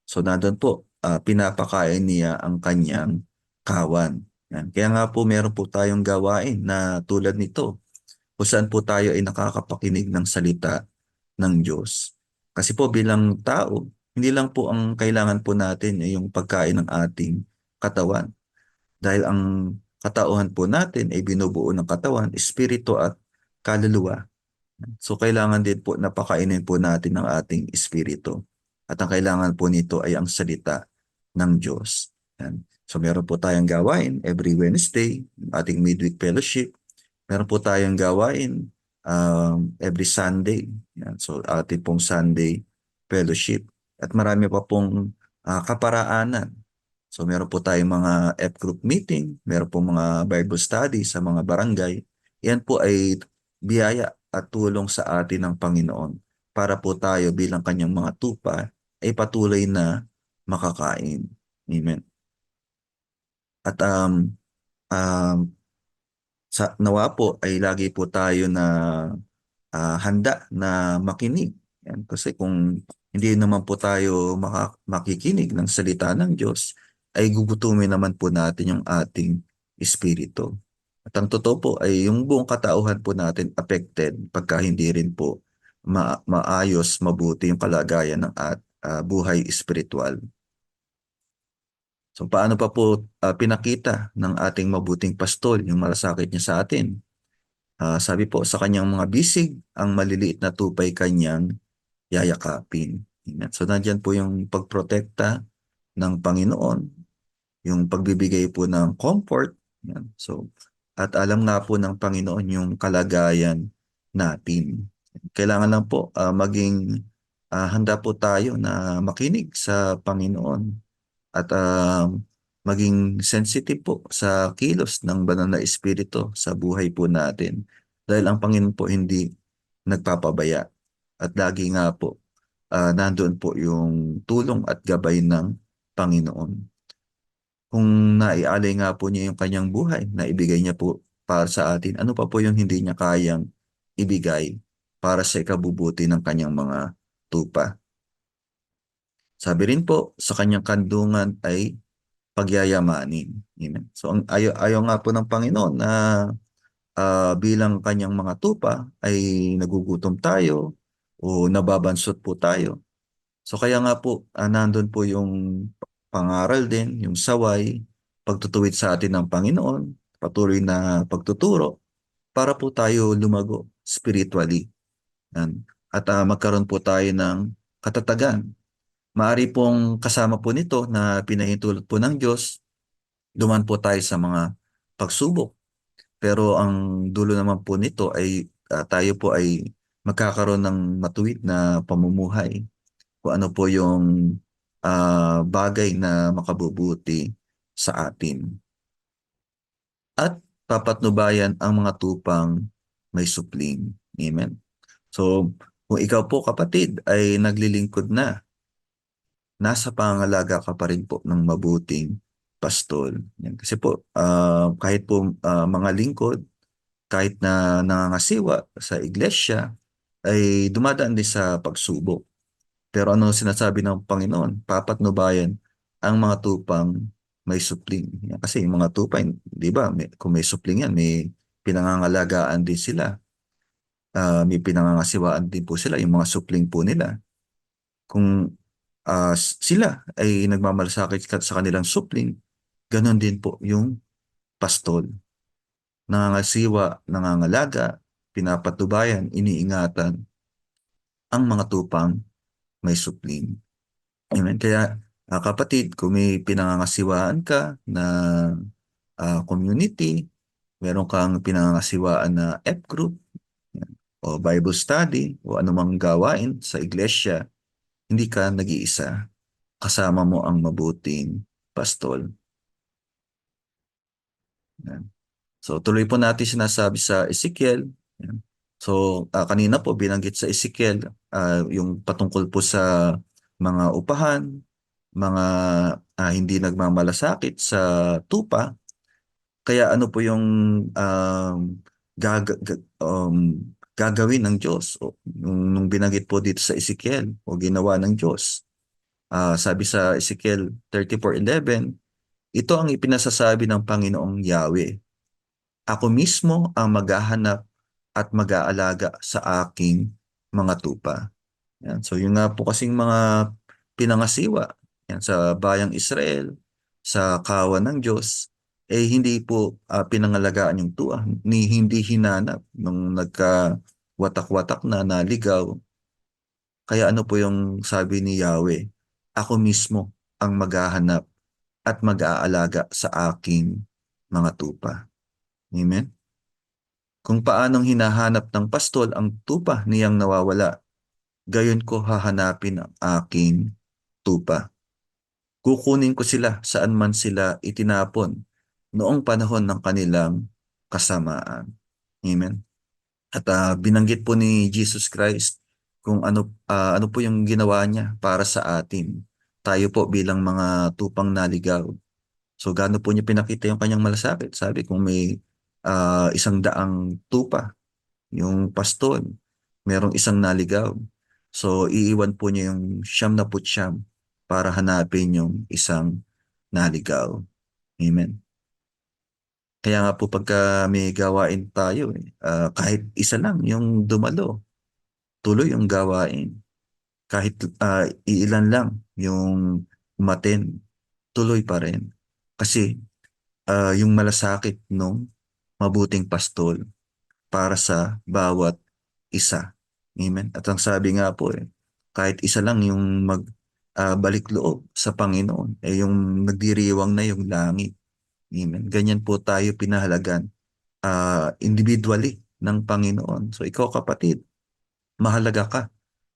So, nandun po, pinapakain niya ang kanyang kawan. Yan. Kaya nga po meron po tayong gawain na tulad nito, kung saan po tayo ay nakakapakinig ng salita ng Diyos. Kasi po bilang tao, hindi lang po ang kailangan po natin ay yung pagkain ng ating katawan. Dahil ang katauhan po natin ay binubuo ng katawan, espiritu at kaluluwa. So kailangan din po napakainin po natin ang ating espiritu. At ang kailangan po nito ay ang salita ng Diyos. Yan. So meron po tayong gawain every Wednesday, ating midweek fellowship. Meron po tayong gawain every Sunday. Yan. So ating pong Sunday fellowship. At marami pa pong kaparaanan. So meron po tayong mga F-group meeting, meron po mga Bible study sa mga barangay. Yan po ay biyaya at tulong sa atin ng Panginoon para po tayo bilang kanyang mga tupa ay patuloy na makakain. Amen. At nawa po ay lagi po tayo na handa na makinig. Yan. Kasi kung hindi naman po tayo makikinig ng salita ng Diyos, ay gugutumin naman po natin yung ating espiritu. At ang totoo po ay yung buong katauhan po natin affected pagka hindi rin po maayos, mabuti yung kalagayan ng buhay espiritual. So paano pa po pinakita ng ating mabuting pastol yung malasakit niya sa atin? Sabi po, sa kanyang mga bisig, ang maliliit na tupay kanyang yayakapin. So nandyan po yung pagprotekta ng Panginoon, yung pagbibigay po ng comfort. Yan. So, at alam nga po ng Panginoon yung kalagayan natin. Kailangan lang po maging handa po tayo na makinig sa Panginoon at maging sensitive po sa kilos ng banal na espiritu sa buhay po natin. Dahil ang Panginoon po hindi nagpapabaya. At lagi nga po, nandoon po yung tulong at gabay ng Panginoon. Kung naialay nga po niya yung kanyang buhay na ibigay niya po para sa atin, ano pa po yung hindi niya kayang ibigay para sa ikabubuti ng kanyang mga tupa? Sabi rin po, sa kanyang kandungan ay pagyayamanin. Amen. So ayaw nga po ng Panginoon na bilang kanyang mga tupa ay nagugutom tayo o nababansot po tayo. So kaya nga po, nandun po yung pangaral din, yung saway, pagtutuwid sa atin ng Panginoon, patuloy na pagtuturo, para po tayo lumago spiritually. At magkaroon po tayo ng katatagan. Maari pong kasama po nito na pinahintulot po ng Diyos, duman po tayo sa mga pagsubok. Pero ang dulo naman po nito ay tayo po ay magkakaroon ng matuwid na pamumuhay. Kung ano po yung bagay na makabubuti sa atin. At papatnubayan ang mga tupang may supling. Amen. So, kung ikaw po kapatid ay naglilingkod na, nasa pangangalaga ka pa rin po ng mabuting pastol. Yan. Kasi po, kahit po mga lingkod, kahit na nangangasiwa sa iglesia, ay dumadaan din sa pagsubok. Pero ano sinasabi ng Panginoon? Papatnubayan ang mga tupang may supling. Kasi yung mga tupa, di ba, kung may supling yan, may pinangangalagaan din sila. May pinangangasiwaan din po sila, yung mga supling po nila. Kung sila ay nagmamalasakit sa kanilang supling, ganon din po yung pastol. Nangangasiwa, nangangalaga, pinapatubayan, iniingatan ang mga tupang may supling. Amen. Kaya kapatid, kung may pinangangasiwaan ka na community, Meron kang pinangasiwaan na F group, yan, o Bible study, o anumang gawain sa iglesia, hindi ka nag-iisa. Kasama mo ang mabuting pastol. Yan. So tuloy po natin sinasabi sa Ezekiel. Yan. So kanina po binanggit sa Ezekiel yung patungkol po sa mga upahan, mga hindi nagmamalasakit sa tupa. Kaya ano po yung gagawin ng Diyos o nung binanggit po dito sa Ezekiel o ginawa ng Diyos. Sabi sa Ezekiel 34:11, ito ang ipinasasabi ng Panginoong Yahweh. Ako mismo ang maghahanap at mag-aalaga sa aking mga tupa. Yan. So yun nga po kasing mga pinangasiwa yan, sa bayang Israel, sa kawan ng Diyos, hindi po pinangalagaan yung tuwa, ni hindi hinanap nung nagka-watak-watak na naligaw. Kaya ano po yung sabi ni Yahweh, ako mismo ang maghahanap at mag-aalaga sa aking mga tupa. Amen? Kung paanong hinahanap ng pastol ang tupa niyang nawawala, gayon ko hahanapin ang aking tupa. Kukunin ko sila saan man sila itinapon noong panahon ng kanilang kasamaan. Amen? At binanggit po ni Jesus Christ kung ano po yung ginawa niya para sa atin. Tayo po bilang mga tupang naligaw. So gaano po niya pinakita yung kanyang malasakit? Sabi kung may 100 tupa, yung pastol, merong isang naligaw. So iiwan po niya yung 99 para hanapin yung isang naligaw. Amen. Kaya nga po pagka may gawain tayo, kahit isa lang yung dumalo, tuloy yung gawain. Kahit iilan lang yung umaten, tuloy pa rin. Kasi yung malasakit nung mabuting pastol para sa bawat isa. Amen. At ang sabi nga po kahit isa lang yung balik loob sa Panginoon, yung nagdiriwang na yung langit. Amen. Ganyan po tayo pinahalagan individually ng Panginoon. So ikaw kapatid, mahalaga ka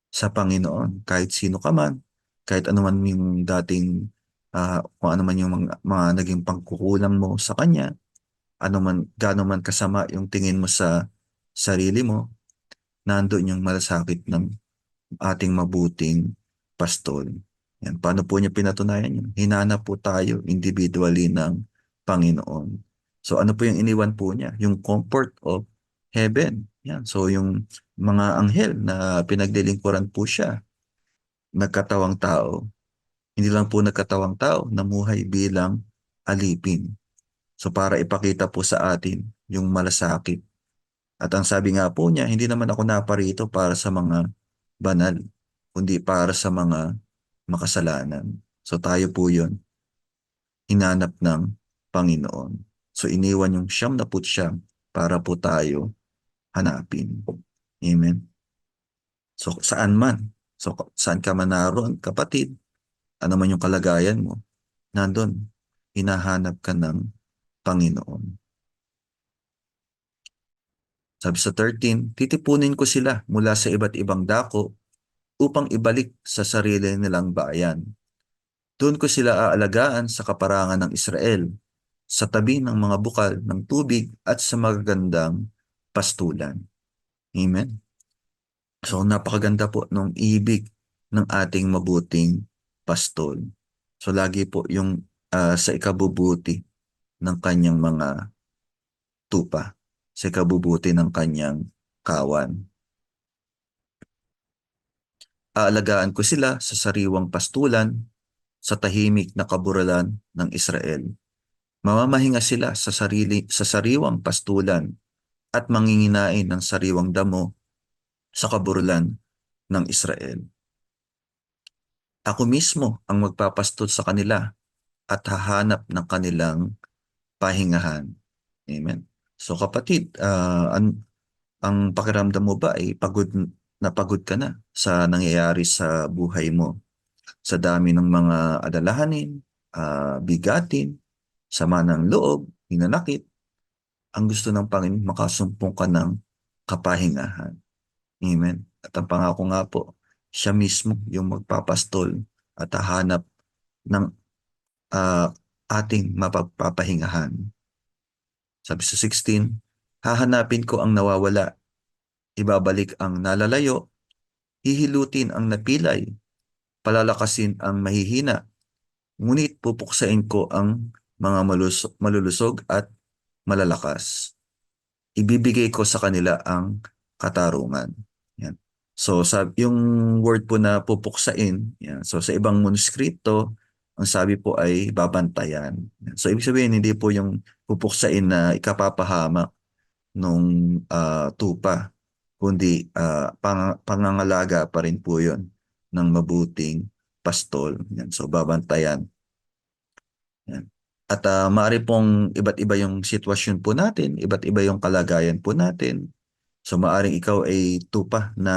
sa Panginoon. Kahit sino ka man, kahit ano man yung dating, kung ano man yung mga naging pangkukulang mo sa Kanya, gaano man kasama yung tingin mo sa sarili mo, nandoon yung malasakit ng ating mabuting pastol. Yan. Paano po niya pinatunayan yun? Hinanap po tayo individually ng Panginoon. So ano po yung iniwan po niya? Yung comfort of heaven. Yan. So yung mga anghel na pinaglilingkuran po siya, nagkatawang tao. Hindi lang po nagkatawang tao, namuhay bilang alipin. So para ipakita po sa atin yung malasakit. At ang sabi nga po niya, hindi naman ako naparito para sa mga banal, kundi para sa mga makasalanan. So tayo po yun, hinanap ng Panginoon. So iniwan yung 99 para po tayo hanapin. Amen. So saan man, so saan ka man naroon, kapatid, ano man yung kalagayan mo, nandun, hinahanap ka ng Panginoon. Sabi sa 13, titipunin ko sila mula sa iba't ibang dako upang ibalik sa sarili nilang bayan. Doon ko sila aalagaan sa kaparangan ng Israel, sa tabi ng mga bukal ng tubig at sa magagandang pastulan. Amen? So napakaganda po ng ibig ng ating mabuting pastol. So lagi po yung sa ikabubuti ng kanyang mga tupa, sa ikabubuti ng kanyang kawan. Aalagaan ko sila sa sariwang pastulan, sa tahimik na kaburalan ng Israel. Mamamahinga sila sa sariwang pastulan at manginginain ng sariwang damo sa kaburalan ng Israel. Ako mismo ang magpapastol sa kanila at hahanap ng kanilang pahingahan. Amen. So kapatid, ang pakiramdam mo ba ay pagod ka na sa nangyayari sa buhay mo? Sa dami ng mga alalahanin, bigatin, sama ng loob, hinanakit. ang gusto ng Panginoon, makasumpong ka ng kapahingahan. Amen. At ang pangako nga po, siya mismo yung magpapastol at hahanap ng ating mapagpapahingahan. Sabi sa 16, hahanapin ko ang nawawala, ibabalik ang nalalayo, hihilutin ang napilay, palalakasin ang mahihina, ngunit pupuksain ko ang mga malulusog at malalakas. Ibibigay ko sa kanila ang katarungan. Yan. So, yung word po na pupuksain, yan. So, sa ibang manuskripto, ang sabi po ay babantayan. Yan. So, ibig sabihin, hindi po yung pupuksain na ikapapahamak nung tupa, kundi pangangalaga pa rin po yun ng mabuting pastol. Yan. So, babantayan. Yan. At maaari pong iba't iba yung sitwasyon po natin, iba't iba yung kalagayan po natin. So maaring ikaw ay tupa na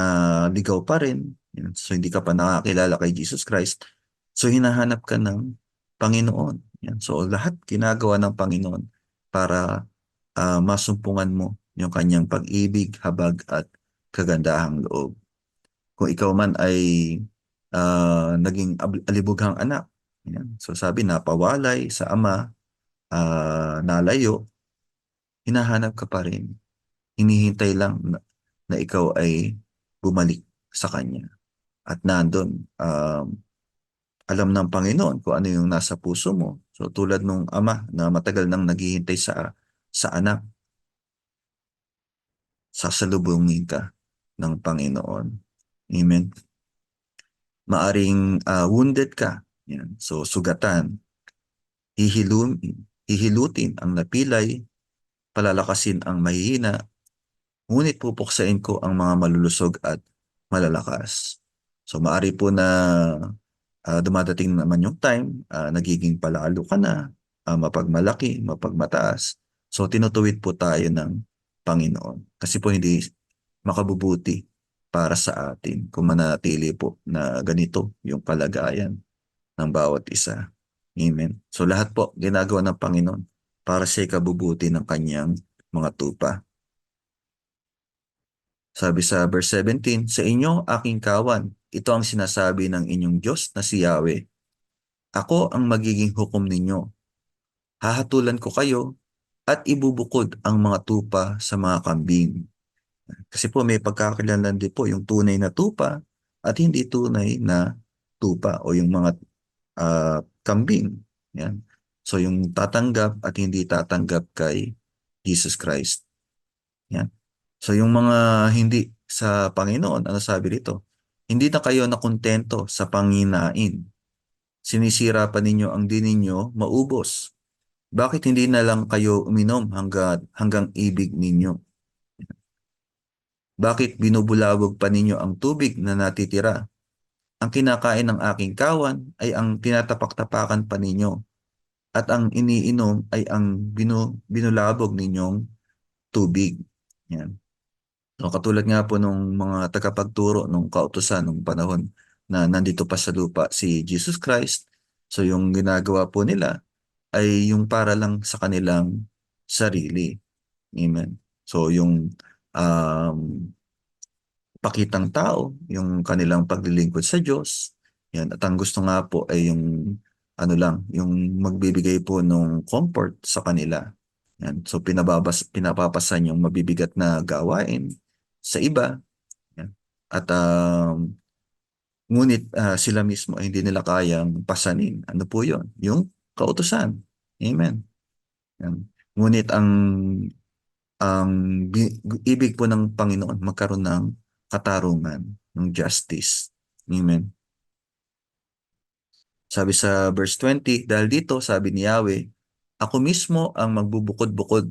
ligaw pa rin. Yan. So hindi ka pa nakakilala kay Jesus Christ. So hinahanap ka ng Panginoon. Yan. So lahat ginagawa ng Panginoon para masumpungan mo yung kanyang pag-ibig, habag at kagandahang loob. Kung ikaw man ay naging alibughang anak, yan. So sabi, napawalay sa ama, nalayo, hinahanap ka pa rin. Hinihintay lang na ikaw ay bumalik sa Kanya. At nandun, alam ng Panginoon kung ano yung nasa puso mo. So tulad nung ama na matagal nang naghihintay sa anak, sasalubungin ka ng Panginoon. Amen. Maaring wounded ka. Yan. So sugatan, hihilutin ang napilay, palalakasin ang mahihina, ngunit pupuksain ko ang mga malulusog at malalakas. So maari po na dumadating naman yung time, nagiging palalo ka na, mapagmalaki, mapagmataas. So tinutuwid po tayo ng Panginoon. Kasi po hindi makabubuti para sa atin kung manatili po na ganito yung kalagayan ng bawat isa. Amen. So lahat po ginagawa ng Panginoon para sa ikabubuti ng kanyang mga tupa. Sabi sa verse 17, sa inyo aking kawan, ito ang sinasabi ng inyong Diyos na si Yahweh. Ako ang magiging hukom ninyo. Hahatulan ko kayo at ibubukod ang mga tupa sa mga kambing. Kasi po may pagkakakilanlan din po yung tunay na tupa at hindi tunay na tupa o yung mga kambing. Yan. So yung tatanggap at hindi tatanggap kay Jesus Christ. Yan. So yung mga hindi sa Panginoon, ano sabi dito? Hindi na kayo nakontento sa panginain. Sinisira pa ninyo ang din ninyo maubos. Bakit hindi na lang kayo uminom hanggang ibig ninyo? Bakit binubulabog pa ninyo ang tubig na natitira? Ang kinakain ng aking kawan ay ang tinatapak-tapakan pa ninyo, at ang iniinom ay ang binulabog ninyong tubig. Yan. So, katulad nga po nung mga tagapagturo nung kautusan nung panahon na nandito pa sa lupa si Jesus Christ. So yung ginagawa po nila ay yung para lang sa kanilang sarili. Amen. So yung pakitang tao, yung kanilang paglilingkod sa Diyos. Yan. At ang gusto nga po ay yung ano lang, yung magbibigay po ng comfort sa kanila. Yan. So pinapapasan yung mabibigat na gawain sa iba. Yan. At ngunit sila mismo ay hindi nila kayang pasanin. Ano po yun? Yung kautusan. Amen. Yan. Ngunit ang ibig po ng Panginoon magkaroon ng katarungan, ng justice. Amen. Sabi sa verse 20, dahil dito, sabi ni Yahweh, ako mismo ang magbubukod-bukod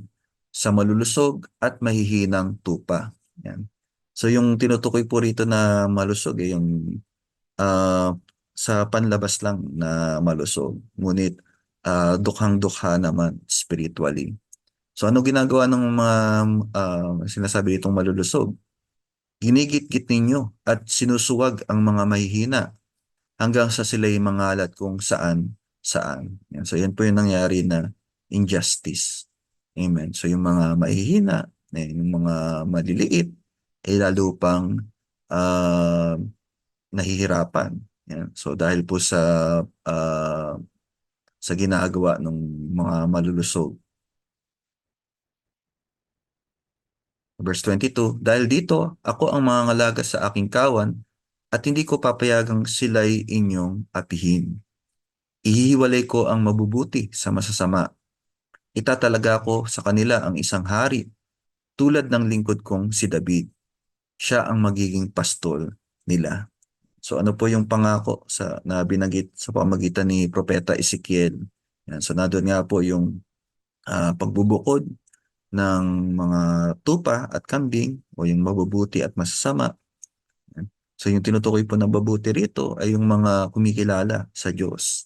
sa malulusog at mahihinang tupa. Yan. So yung tinutukoy po rito na malusog, yung sa panlabas lang na malusog. Ngunit dukhang-dukha naman spiritually. So ano ginagawa ng mga sinasabi ditong malulusog? Ginigit-git ninyo at sinusuwag ang mga mahihina hanggang sa sila'y mangalat kung saan. Yan. So yan po yung nangyari na injustice. Amen. So yung mga mahihina, yung mga maliliit, ay lalo pang ah, nahihirapan. Yan. So dahil po ah, sa ginagawa ng mga malulusog. Verse 22, dahil dito, ako ang mangangalaga sa aking kawan at hindi ko papayagang sila'y inyong apihin. Ihihiwalay ko ang mabubuti sa masasama. Itatalaga ko sa kanila ang isang hari tulad ng lingkod kong si David. Siya ang magiging pastol nila. So ano po yung pangako na binanggit sa pamagitan ni Propeta Ezekiel? Yan. So nandun nga po yung pagbubukod ng mga tupa at kambing o yung mabubuti at masasama. Yan. So yung tinutukoy po ng mabuti rito ay yung mga kumikilala sa Diyos.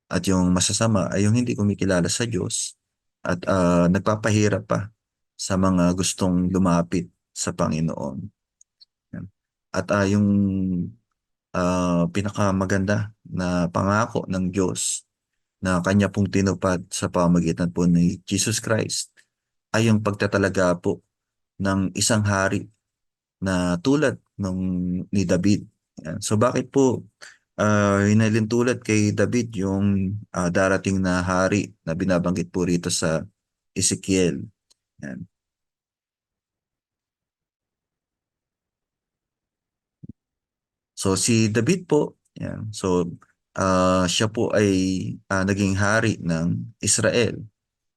At yung masasama ay yung hindi kumikilala sa Diyos at nagpapahirap pa sa mga gustong lumapit sa Panginoon. Yan. At yung pinakamaganda na pangako ng Diyos na kanya pong tinupad sa pamagitan po ni Jesus Christ ay yung pagtatalaga po ng isang hari na tulad ni David. Yan. So bakit po hinalin tulad kay David yung darating na hari na binabanggit po rito sa Ezekiel? Yan. So si David po, yan. So siya po ay naging hari ng Israel.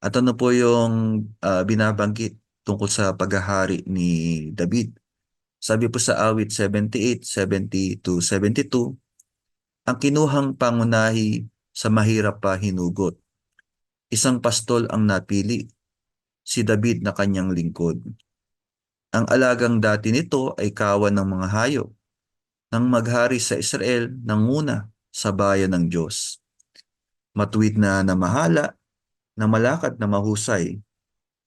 At ano po yung binabanggit tungkol sa paghahari ni David? Sabi po sa awit 78, 70 to 72, ang kinuhang pangunahi sa mahirap pa hinugot. Isang pastol ang napili, si David na kanyang lingkod. Ang alagang dati nito ay kawan ng mga hayop. Nang maghari sa Israel, nanguna sa bayan ng Diyos. Matuwid na namahala, na malakad na mahusay,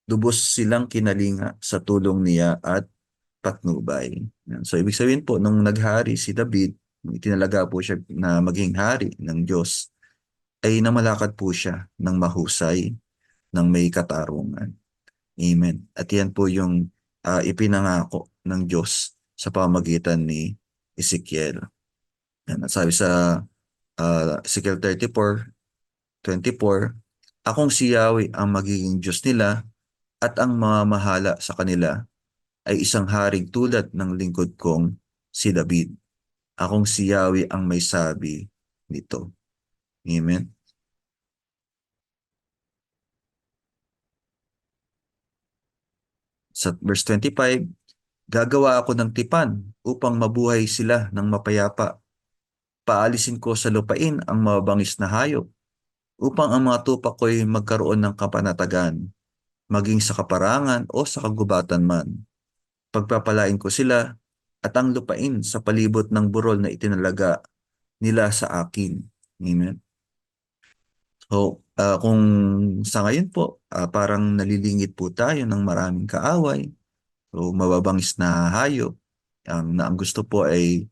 lubos silang kinalinga sa tulong niya at patnubay. So ibig sabihin po, nung naghari si David, itinalaga po siya na maging hari ng Diyos, ay namalakad po siya ng mahusay, ng may katarungan. Amen. At yan po yung ipinangako ng Diyos sa pamagitan ni Ezekiel. Yan. At sabi sa Ezekiel 34:24, akong si Yahweh ang magiging Diyos nila at ang mamahala sa kanila ay isang haring tulad ng lingkod kong si David. Akong si Yahweh ang may sabi nito. Amen. Sa verse 25, gagawa ako ng tipan upang mabuhay sila ng mapayapa. Paalisin ko sa lupain ang mababangis na hayop upang ang mga tupa ko'y magkaroon ng kapanatagan, maging sa kaparangan o sa kagubatan man. Pagpapalain ko sila at ang lupain sa palibot ng burol na itinalaga nila sa akin. Amen. So, kung sa ngayon po, parang nalilingit po tayo ng maraming kaaway, so mababangis na hayop, na ang gusto po ay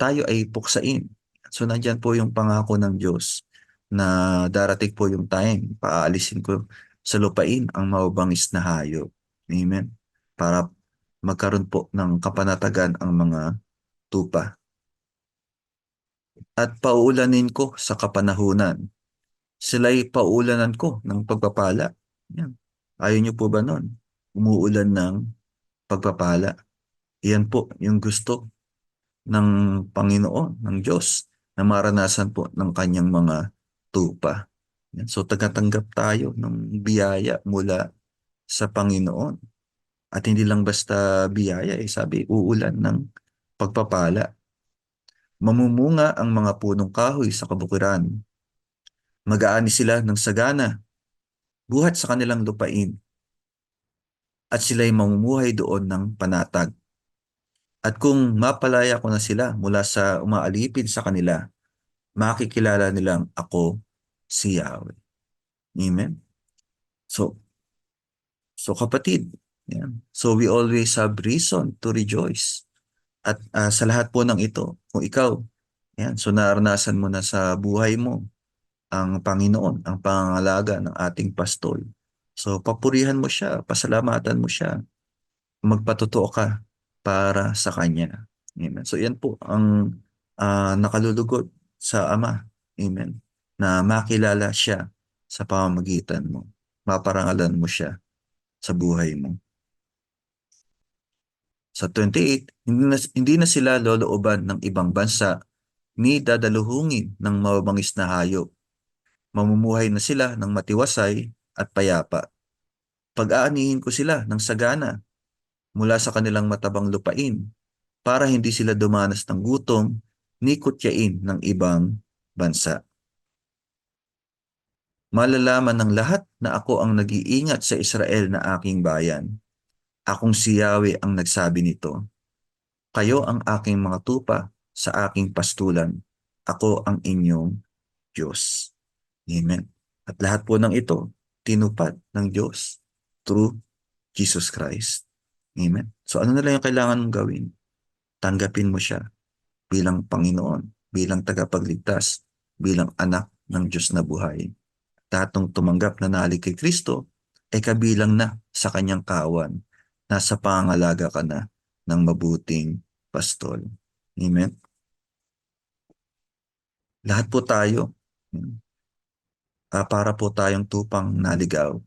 tayo ay puksain. So, nandyan po yung pangako ng Diyos na darating po yung time, paaalisin ko sa lupain ang mababangis na hayop. Amen. Para magkaroon po ng kapanatagan ang mga tupa. At pauulanin ko sa kapanahunan. Sila'y pauulanan ko ng pagpapala. Yan. Ayaw niyo po ba nun? Umuulan ng pagpapala. Yan po yung gusto ng Panginoon, ng Diyos, na maranasan po ng kanyang mga tupa. Yan. So tagatanggap tayo ng biyaya mula sa Panginoon. At hindi lang basta biyaya, sabi, uulan ng pagpapala. Mamumunga ang mga punong kahoy sa kabukiran. Mag-aani sila ng sagana, buhat sa kanilang lupain. At sila'y mamumuhay doon ng panatag. At kung mapalaya ko na sila mula sa umaalipin sa kanila, makikilala nilang ako si Yahweh. Amen? So kapatid, yan. So we always have reason to rejoice. At sa lahat po ng ito, kung ikaw, yan, so naranasan mo na sa buhay mo ang Panginoon, ang pangangalaga ng ating pastol. So, papurihan mo siya, pasalamatan mo siya, magpatotoo ka para sa Kanya. Amen. So, yan po ang nakalulugod sa Ama. Amen. Na makilala siya sa pamamagitan mo. Maparangalan mo siya sa buhay mo. Sa 28, hindi na sila lolooban ng ibang bansa ni dadaluhungin ng mababangis na hayop. Mamumuhay na sila ng matiwasay at payapa. Pag-aanihin ko sila ng sagana mula sa kanilang matabang lupain para hindi sila dumanas ng gutom ni kutyain ng ibang bansa. Malalaman ng lahat na ako ang nag-iingat sa Israel na aking bayan. Akong si Yahweh ang nagsabi nito. Kayo ang aking mga tupa sa aking pastulan. Ako ang inyong Diyos. Amen. At lahat po ng ito, tinupad ng Diyos through Jesus Christ. Amen. So ano na lang yung kailangan mong gawin? Tanggapin mo siya bilang Panginoon, bilang tagapagligtas, bilang anak ng Diyos na buhay. Lahat ng tumanggap na nalig kay Kristo ay kabilang na sa kanyang kawan. Nasa pangangalaga ka na ng mabuting pastol. Amen. Lahat po tayo, para po tayong tupang naligaw.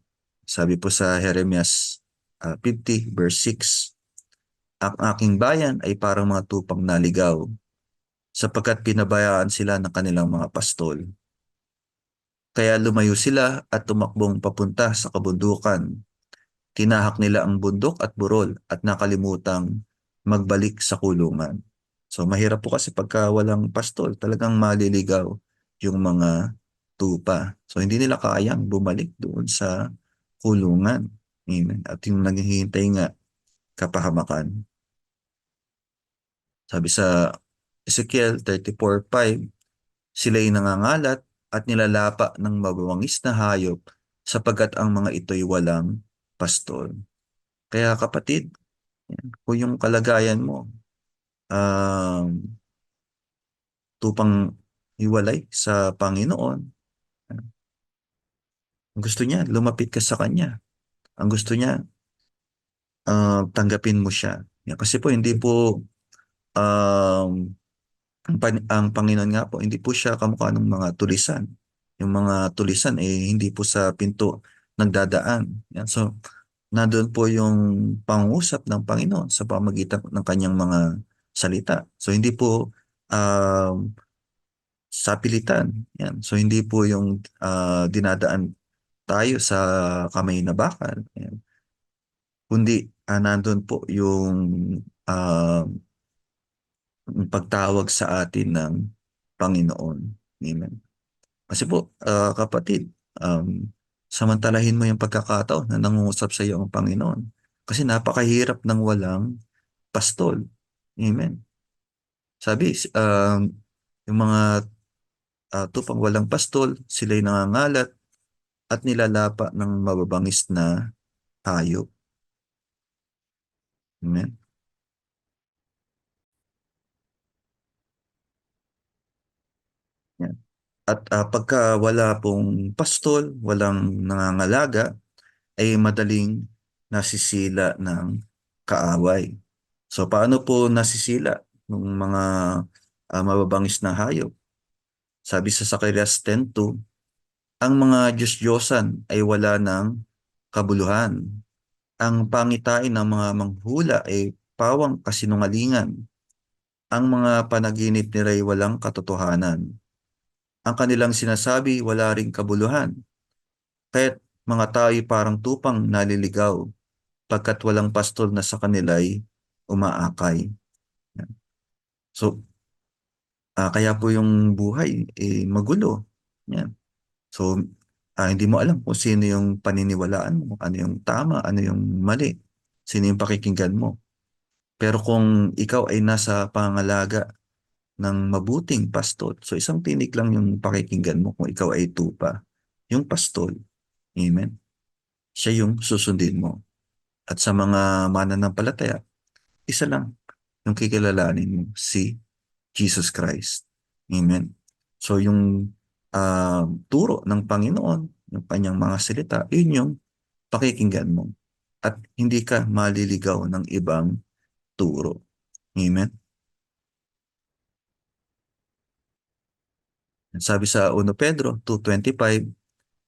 Sabi po sa Jeremias 50 verse 6, ang aking bayan ay parang mga tupang naligaw sapagkat pinabayaan sila ng kanilang mga pastol. Kaya lumayo sila at tumakbong papunta sa kabundukan. Tinahak nila ang bundok at burol at nakalimutang magbalik sa kulungan. So mahirap po kasi pagka walang pastol, talagang maliligaw yung mga tupa. So hindi nila kayang bumalik doon sa kulungan. Amen. At yung naghihintay nga kapahamakan. Sabi sa Ezekiel 34:5, sila'y nangangalat at nilalapa ng mabawangis na hayop sapagkat ang mga ito'y walang pastol. Kaya kapatid, kung yung kalagayan mo, tupang hiwalay sa Panginoon, ang gusto niya, lumapit ka sa Kanya. Ang gusto niya, tanggapin mo siya. Kasi po, hindi po, ang Panginoon nga po, hindi po siya kamukha ng mga tulisan. Yung mga tulisan, hindi po sa pinto nagdadaan. Yan. So, nandun po yung pangusap ng Panginoon sa pamagitan ng kanyang mga salita. So, hindi po sapilitan. Yan. So, hindi po yung dinadaan tayo sa kamay na bakal. Yan. Kundi, nandun po yung pagtawag sa atin ng Panginoon. Amen. Kasi po, kapatid, samantalahin mo yung pagkakataon na nangungusap sa iyo ang Panginoon. Kasi napakahirap ng walang pastol. Amen. Sabi, yung mga tupang walang pastol, sila'y nangangalat at nilalapa ng mababangis na hayop. Amen. Yan. At pagka wala pong pastol, walang nangangalaga, ay madaling nasisila ng kaaway. So paano po nasisila ng mga mababangis na hayop? Sabi sa Zacarias 10:2, ang mga Diyos-Diyosan ay wala ng kabuluhan. Ang pangitain ng mga manghula ay pawang kasinungalingan. Ang mga panaginip nila ay walang katotohanan. Ang kanilang sinasabi wala ring kabuluhan. Kaya't mga tao'y parang tupang naliligaw pagkat walang pastol na sa kanila'y umaakay. So, kaya po yung buhay magulo. Yan. So, hindi mo alam kung sino yung paniniwalaan mo, ano yung tama, ano yung mali, sino yung pakikinggan mo. Pero kung ikaw ay nasa pangalaga ng mabuting pastol, so isang tinik lang yung pakikinggan mo kung ikaw ay tupa, yung pastol. Amen. Siya yung susundin mo. At sa mga mananampalataya, isa lang yung kikilalanin mo, si Jesus Christ. Amen. So yung turo ng Panginoon, yung kanyang mga salita, yun yung pakikinggan mo at hindi ka maliligaw ng ibang turo. Amen? Sabi sa 1 Pedro 2:25,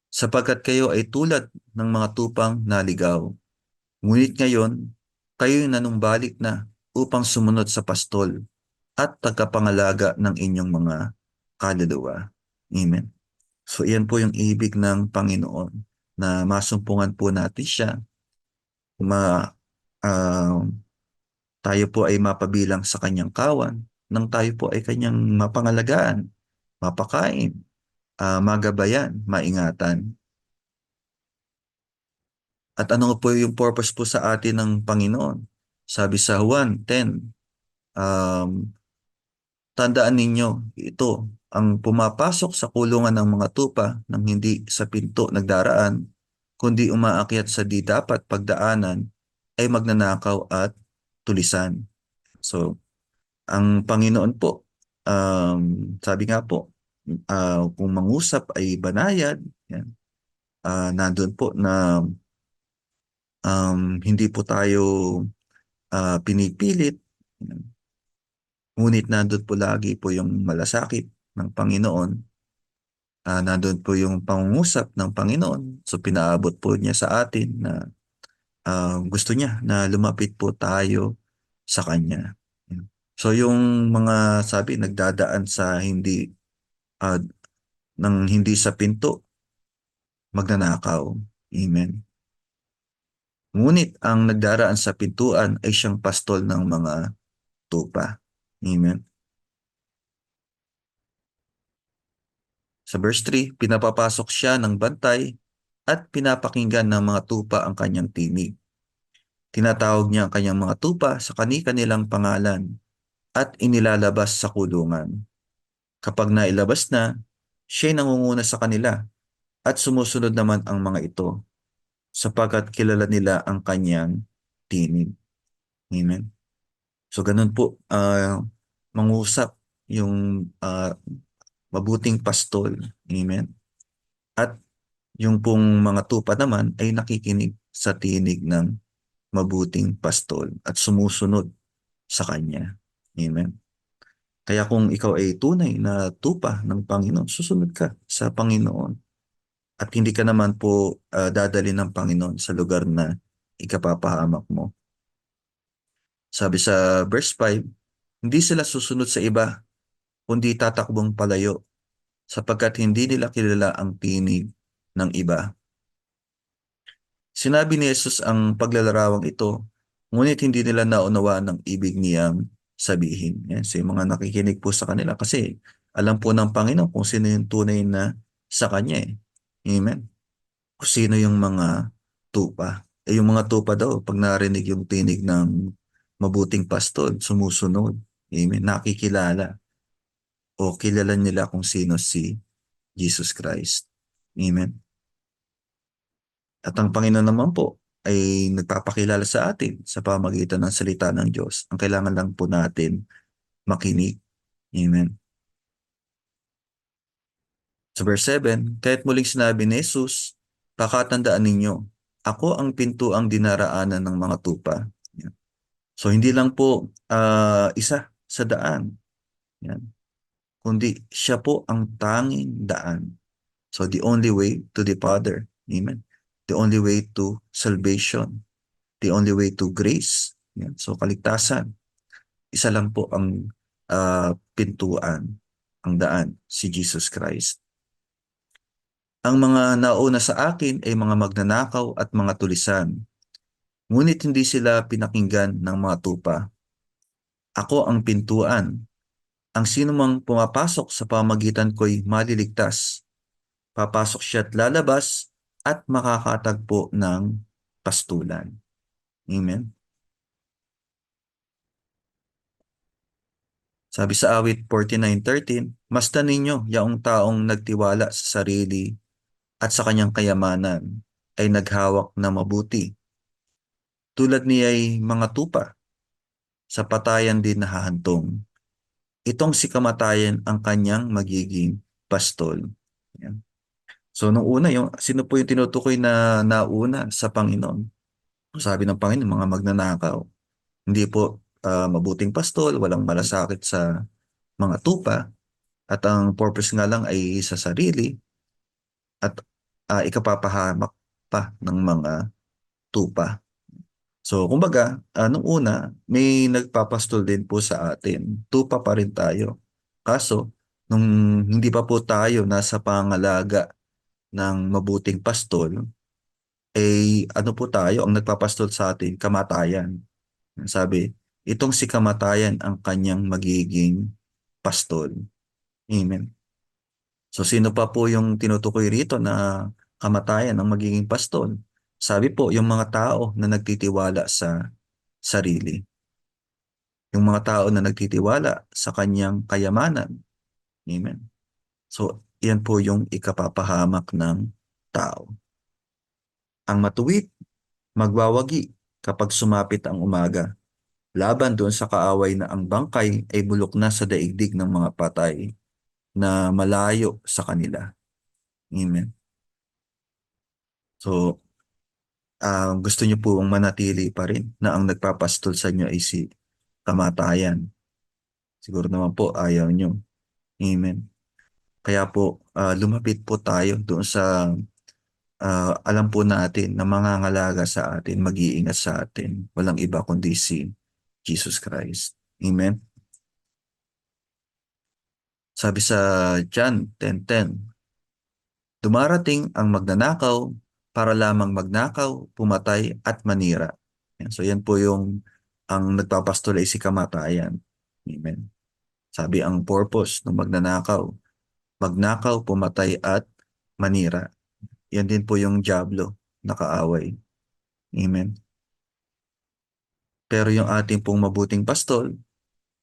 sapagkat kayo ay tulad ng mga tupang naligaw. Ngunit ngayon, kayo'y nanumbalik na upang sumunod sa pastol at tagapangalaga ng inyong mga kaluluwa. Amen. So iyan po yung ibig ng Panginoon na masumpungan po natin siya. Ma, ah, tayo po ay mapabilang sa kanyang kawan nang tayo po ay kanyang mapangalagaan, mapakain, magabayan, maingatan. At ano po yung purpose po sa atin ng Panginoon? Sabi sa Juan 10, tandaan ninyo, ito, ang pumapasok sa kulungan ng mga tupa nang hindi sa pinto nagdaraan, kundi umaakyat sa di dapat pagdaanan, ay magnanakaw at tulisan. So, ang Panginoon po, sabi nga po, kung mangusap ay banayad, yan, nandun po na hindi po tayo pinipilit. Ngunit nandun po lagi po yung malasakit ng Panginoon. Nandun po yung pangungusap ng Panginoon. So pinaabot po niya sa atin na gusto niya na lumapit po tayo sa Kanya. So yung mga sabi nagdadaan sa hindi sa pinto, magnanakaw. Amen. Ngunit ang nagdaraan sa pintuan ay siyang pastol ng mga tupa. Amen. Sa verse 3, pinapapasok siya ng bantay at pinapakinggan ng mga tupa ang kanyang tinig. Tinatawag niya ang kanyang mga tupa sa kani-kanilang pangalan at inilalabas sa kulungan. Kapag nailabas na, siya'y nangunguna sa kanila at sumusunod naman ang mga ito sapagkat kilala nila ang kanyang tinig. Amen. So ganun po, mangusap yung mabuting pastol. Amen. At yung pong mga tupa naman ay nakikinig sa tinig ng mabuting pastol at sumusunod sa Kanya. Amen. Kaya kung ikaw ay tunay na tupa ng Panginoon, susunod ka sa Panginoon. At hindi ka naman po dadali ng Panginoon sa lugar na ikapapahamak mo. Sabi sa verse 5, hindi sila susunod sa iba, kundi tatakbong palayo, sapagkat hindi nila kilala ang tinig ng iba. Sinabi ni Jesus ang paglalarawang ito, ngunit hindi nila naunawaan ang ibig niyang sabihin. Yan, so yung mga nakikinig po sa kanila kasi alam po ng Panginoon kung sino yung tunay na sa Kanya eh. Amen. Kung sino yung mga tupa. Yung mga tupa daw, pag narinig yung tinig ng mabuting pastol, sumusunod. Amen. Nakikilala. O kilala nila kung sino si Jesus Christ. Amen. At ang Panginoon naman po ay nagpapakilala sa atin sa pamamagitan ng salita ng Diyos. Ang kailangan lang po natin makinig. Amen. Sa verse 7, kaya't muling sinabi ni Jesus, pakatandaan ninyo, ako ang pintuang dinaraanan ng mga tupa. Yan. So hindi lang po isa sa daan. Yan. Kundi siya po ang tanging daan. So the only way to the Father. Amen. The only way to salvation. The only way to grace. Yan. So kaligtasan. Isa lang po ang pintuan, ang daan, si Jesus Christ. Ang mga nauna sa akin ay mga magnanakaw at mga tulisan. Ngunit hindi sila pinakinggan ng mga tupa. Ako ang pintuan. Ang sinumang pumapasok sa pamagitan ko'y maliligtas. Papasok siya at lalabas at makakatagpo ng pastulan. Amen. Sabi sa awit 49:13, masdan ninyo yaong taong nagtiwala sa sarili at sa kanyang kayamanan ay naghawak na mabuti. Tulad niya ay mga tupa, sa patayan din nahahantong. Itong si kamatayan ang kanyang magiging pastol. Yan. So nung una, sino po yung tinutukoy na nauna sa Panginoon? Sabi ng Panginoon, mga magnanakaw. Hindi po mabuting pastol, walang malasakit sa mga tupa, at ang purpose nga lang ay sa sarili at ikapapahamak pa ng mga tupa. So, kumbaga, nung una, may nagpapastol din po sa atin. Tupa pa rin tayo. Kaso, nung hindi pa po tayo nasa pangalaga ng mabuting pastol, ano po tayo, ang nagpapastol sa atin, kamatayan. Sabi, itong si kamatayan ang kanyang magiging pastol. Amen. So, sino pa po yung tinutukoy rito na kamatayan ang magiging pastol? Sabi po, yung mga tao na nagtitiwala sa sarili. Yung mga tao na nagtitiwala sa kanyang kayamanan. Amen. So, yan po yung ikapapahamak ng tao. Ang matuwid, magwawagi kapag sumapit ang umaga. Laban doon sa kaaway na ang bangkay ay bulok na sa daigdig ng mga patay na malayo sa kanila. Amen. So, gusto niyo po manatili pa rin na ang nagpapastol sa inyo ay si kamatayan. Siguro naman po ayaw niyo. Amen. Kaya po, lumapit po tayo doon sa alam po natin na mangangalaga sa atin, mag-iingat sa atin. Walang iba kundi si Jesus Christ. Amen. Sabi sa John 10:10, dumarating ang magnanakaw para lamang magnakaw, pumatay at manira. So yan po ang nagpapastol ay si kamatayan. Amen. Sabi ang purpose ng magnanakaw, magnakaw, pumatay at manira. Yan din po yung dyablo na kaaway. Amen. Pero yung ating pong mabuting pastol,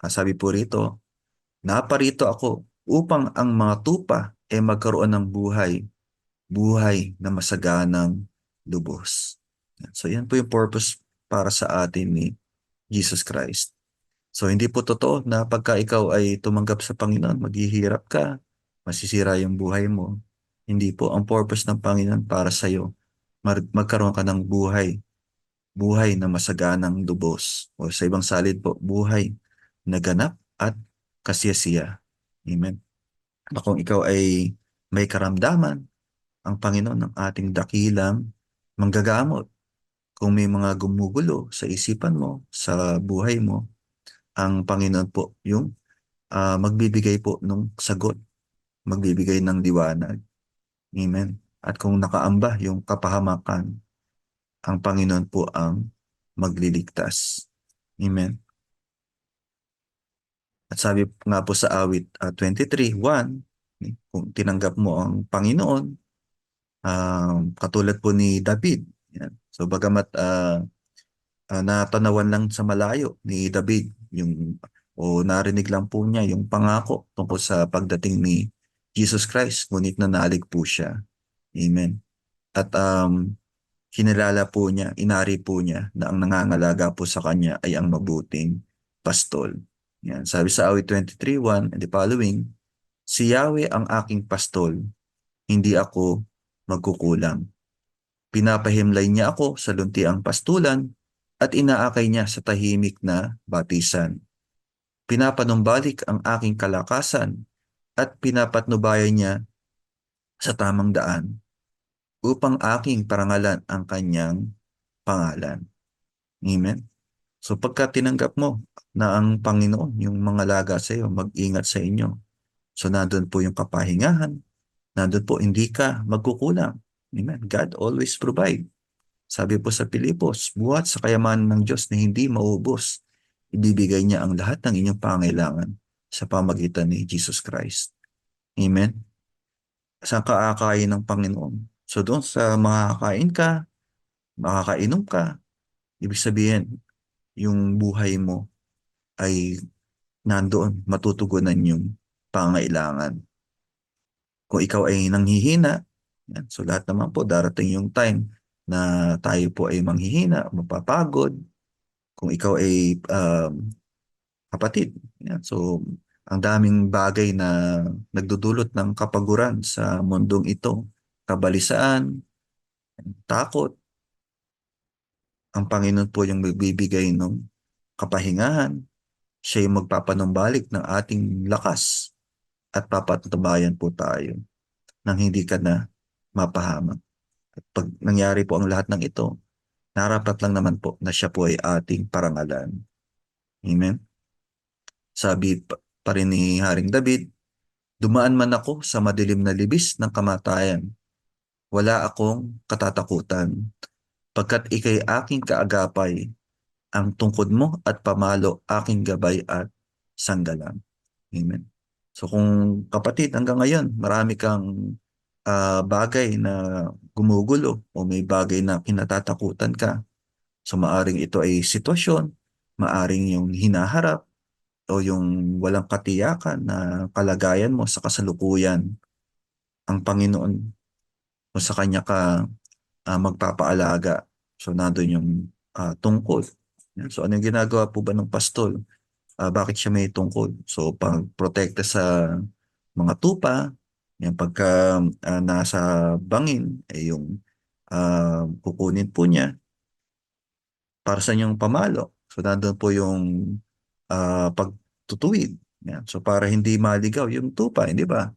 sabi po rito, naparito ako upang ang mga tupa ay magkaroon ng buhay, buhay na masaganang lubos. So yan po yung purpose para sa atin ni Jesus Christ. So hindi po totoo na pagka ikaw ay tumanggap sa Panginoon, maghihirap ka, masisira yung buhay mo. Hindi po. Ang purpose ng Panginoon para sa iyo, magkaroon ka ng buhay, buhay na masaganang lubos. O sa ibang salid po, buhay na ganap at kasiyasiya. Amen. Na kung ikaw ay may karamdaman, ang Panginoon ng ating dakilang manggagamot. Kung may mga gumugulo sa isipan mo, sa buhay mo, ang Panginoon po yung magbibigay po ng sagot, magbibigay ng liwanag. Amen. At kung nakaamba yung kapahamakan, ang Panginoon po ang magliligtas. Amen. At sabi nga po sa awit 23:1, kung tinanggap mo ang Panginoon, katulad po ni David. Yan. So bagamat natanawan lang sa malayo ni David, o narinig lang po niya yung pangako tungkol sa pagdating ni Jesus Christ, ngunit nanalig po siya. Amen. At kinilala po niya, inari po niya na ang nangangalaga po sa kanya ay ang mabuting pastol. Yan. Sabi sa awit 23:1 and the following, si Yahweh ang aking pastol, hindi ako magkukulang. Pinapahimlay niya ako sa luntiang pastulan at inaakay niya sa tahimik na batisan. Pinapanumbalik ang aking kalakasan at pinapatnubayan niya sa tamang daan upang aking parangalan ang kanyang pangalan. Amen. So pagka tinanggap mo na ang Panginoon, yung mga laga sa iyo, mag-ingat sa inyo. So nandun po yung kapahingahan, nandun po hindi ka magkukulang. Amen. God always provide. Sabi po sa Pilipos, buhat sa kayamanan ng Diyos na hindi maubos, ibibigay niya ang lahat ng inyong pangailangan sa pamagitan ni Jesus Christ. Amen. Saan ka aakain ng Panginoon? So doon sa makakain ka, makakainom ka, ibig sabihin, yung buhay mo ay nandoon, matutugunan yung pangailangan. Kung ikaw ay nanghihina, yan, so lahat naman po, darating yung time na tayo po ay manghihina, mapapagod. Kung ikaw ay kapatid, yan, so ang daming bagay na nagdudulot ng kapaguran sa mundong ito. kabalisaan, takot. Ang Panginoon po yung magbibigay ng kapahingahan. Siya yung magpapanumbalik ng ating lakas at papatubayan po tayo nang hindi ka na mapahamak. At pag nangyari po ang lahat ng ito, narapat lang naman po na siya po ay ating parangalan. Amen? Sabi pa rin ni Haring David, dumaan man ako sa madilim na libis ng kamatayan, wala akong katatakutan, pagkat ika'y aking kaagapay, ang tungkod mo at pamalo aking gabay at sanggalang. Amen. So kung kapatid, hanggang ngayon, marami kang bagay na gumugulo o may bagay na kinatatakutan ka. So maaring ito ay sitwasyon, maaring yung hinaharap o yung walang katiyakan na kalagayan mo sa kasalukuyan. Ang Panginoon o sa Kanya ka magpapaalaga. So nandun yung tungkol. So ano yung ginagawa po ba ng pastol? Bakit siya may tungkol? So pag-protekta sa mga tupa, yan pagka nasa bangin, yung kukunin po niya para sa inyong pamalo. So nandun po yung pagtutuwid. Yan. So para hindi maligaw yung tupa, hindi ba?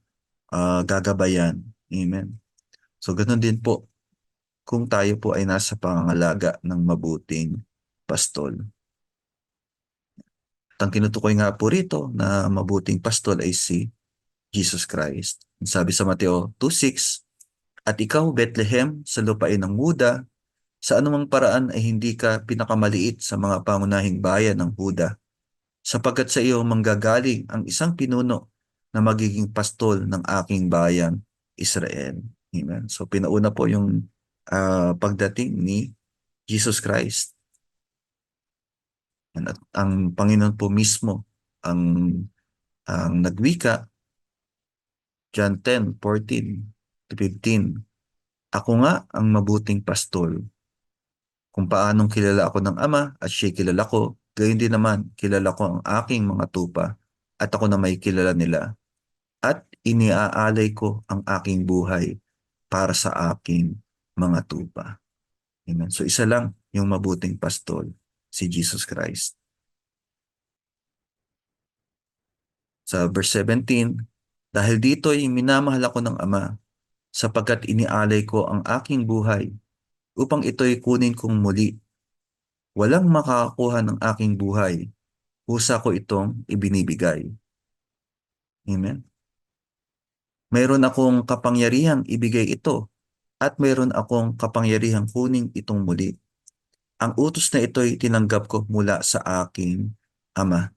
Gagabayan. Amen. So ganoon din po kung tayo po ay nasa pangangalaga ng mabuting pastol. At ang kinutukoy nga po rito na mabuting pastol ay si Jesus Christ. Sabi sa Mateo 2:6, at ikaw, Bethlehem, sa lupain ng Huda, sa anumang paraan ay hindi ka pinakamaliit sa mga pangunahing bayan ng Huda, sapagkat sa iyo manggagaling ang isang pinuno na magiging pastol ng aking bayan, Israel. Amen. So pinauna po yung pagdating ni Jesus Christ. At ang Panginoon po mismo ang nagwika, John 10:14-15, ako nga ang mabuting pastol. Kung paanong kilala ako ng Ama at siya'y kilala ko, gayon din naman kilala ko ang aking mga tupa at ako na may kilala nila. At iniaalay ko ang aking buhay para sa aking mga tupa. Amen. So isa lang yung mabuting pastol, si Jesus Christ. Sa verse 17, dahil dito ay minamahal ako ng Ama, sapagkat inialay ko ang aking buhay upang ito'y kunin kong muli. Walang makakakuha ng aking buhay, kusa ko itong ibinibigay. Amen. Mayroon akong kapangyarihang ibigay ito at mayroon akong kapangyarihang kuning itong muli. Ang utos na ito'y tinanggap ko mula sa aking Ama.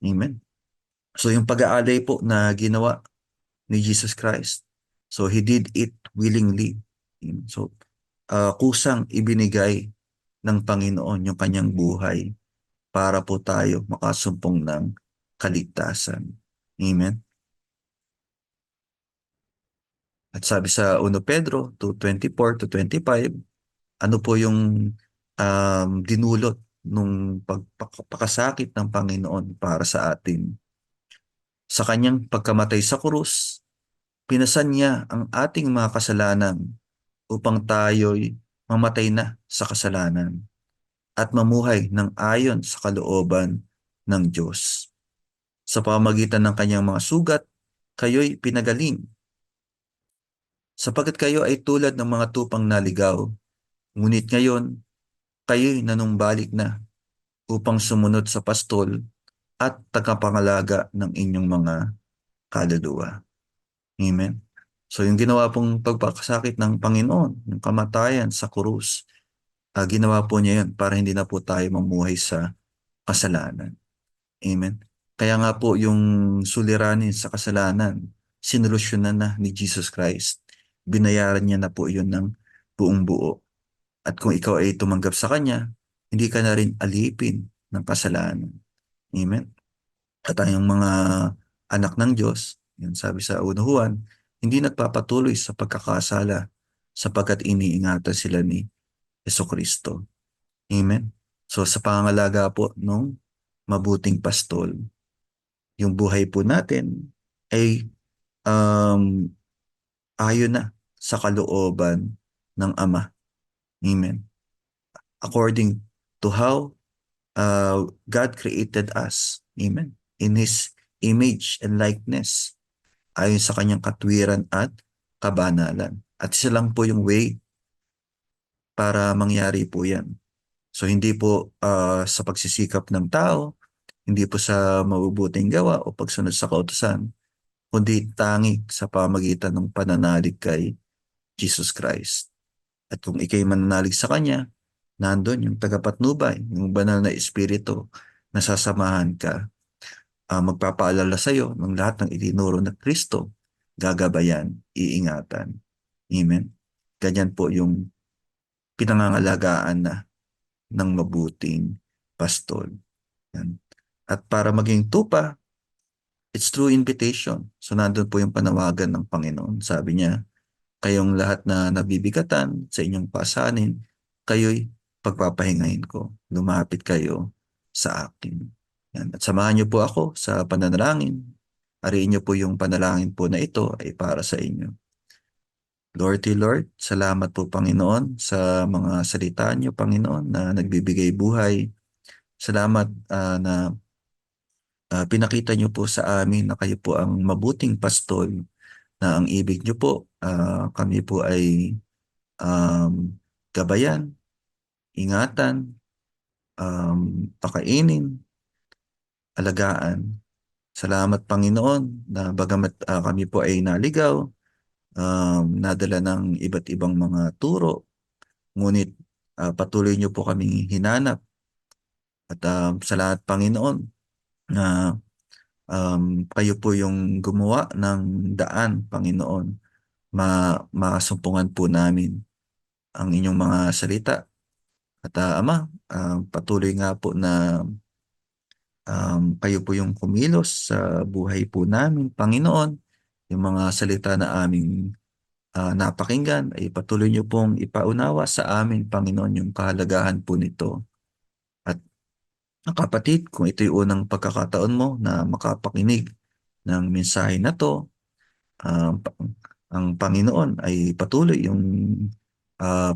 Amen. So yung pag-aalay po na ginawa ni Jesus Christ, so He did it willingly. So kusang ibinigay ng Panginoon yung kanyang buhay para po tayo makasumpong ng kaligtasan. Amen. At sabi sa 1 Pedro 2:24-25, ano po yung dinulot nung pagpakasakit ng Panginoon para sa atin? Sa kanyang pagkamatay sa krus, pinasan niya ang ating mga kasalanan upang tayo'y mamatay na sa kasalanan at mamuhay ng ayon sa kalooban ng Diyos. Sa pamamagitan ng kanyang mga sugat, kayo'y pinagaling. Sapagkat kayo ay tulad ng mga tupang naligaw, ngunit ngayon, kayo'y nanumbalik na upang sumunod sa pastol at tagapangalaga ng inyong mga kaluluwa. Amen. So yung ginawa pong pagpakasakit ng Panginoon, yung kamatayan sa krus, ginawa po niya yun para hindi na po tayo mamuhay sa kasalanan. Amen. Kaya nga po yung suliranin sa kasalanan, sinolusyonan na ni Jesus Christ. Binayaran niya na po yun ng buong buo. At kung ikaw ay tumanggap sa Kanya, hindi ka na rin alipin ng kasalanan. Amen. At tayong mga anak ng Diyos, yan sabi sa 1 Juan, hindi nagpapatuloy sa pagkakasala sapagkat iniingatan sila ni Jesucristo. Amen. So sa pangangalaga po nung mabuting pastol, yung buhay po natin ay ayon na sa kalooban ng Ama. Amen. According to how God created us. Amen. In His image and likeness. Ayon sa kanyang katwiran at kabanalan. At isa lang po yung way para mangyari po yan. So hindi po sa pagsisikap ng tao, hindi po sa mabubuting gawa o pagsunod sa kautusan, kundi tanging sa pamagitan ng pananalig kay Jesus Christ. At kung ikay mananalig sa Kanya, nandun yung tagapatnubay, yung banal na Espiritu na sasamahan ka, magpapaalala sa iyo ng lahat ng itinuro na Kristo, gagabayan, iingatan. Amen. Ganyan po yung pinangangalagaan na ng mabuting pastol. Yan. At para maging tupa, it's through invitation. So nandun po yung panawagan ng Panginoon. Sabi niya, kayong lahat na nabibigatan sa inyong pasanin, kayo'y pagpapahingahin ko. Lumapit kayo sa akin. Yan. At samahan niyo po ako sa pananalangin. Ariin niyo po yung panalangin po na ito ay para sa inyo. Lord, salamat po Panginoon sa mga salita niyo Panginoon na nagbibigay buhay. Salamat na pinakita niyo po sa amin na kayo po ang mabuting pastol, na ang ibig niyo po kami po ay gabayan, ingatan, pakainin, alagaan. Salamat Panginoon na bagamat kami po ay naligaw, nadala ng iba't ibang mga turo, ngunit patuloy niyo po kaming hinanap. At salamat Panginoon na kayo po yung gumawa ng daan, Panginoon. Makasumpungan po namin ang inyong mga salita. At Ama, patuloy nga po na kayo po yung kumilos sa buhay po namin, Panginoon. Yung mga salita na aming napakinggan ay patuloy niyo pong ipaunawa sa amin, Panginoon, yung kahalagahan po nito. At kapatid, kung ito'y unang pagkakataon mo na makapakinig ng mensahe na to, ang Panginoon ay patuloy yung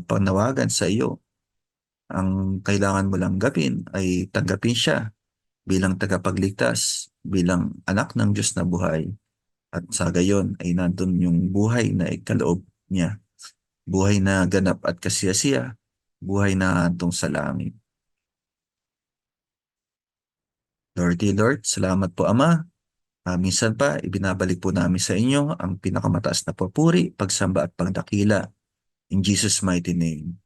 panawagan sa iyo. Ang kailangan mo lang gawin ay tanggapin siya bilang tagapagligtas, bilang anak ng Diyos na buhay. At sa gayon ay nandun yung buhay na ikaloob niya. Buhay na ganap at kasiyasiya. Buhay na hantong sa langit. Lord, salamat po Ama. Minsan pa, ibinabalik po namin sa inyo ang pinakamataas na papuri, pagsamba at pagdakila. In Jesus' mighty name.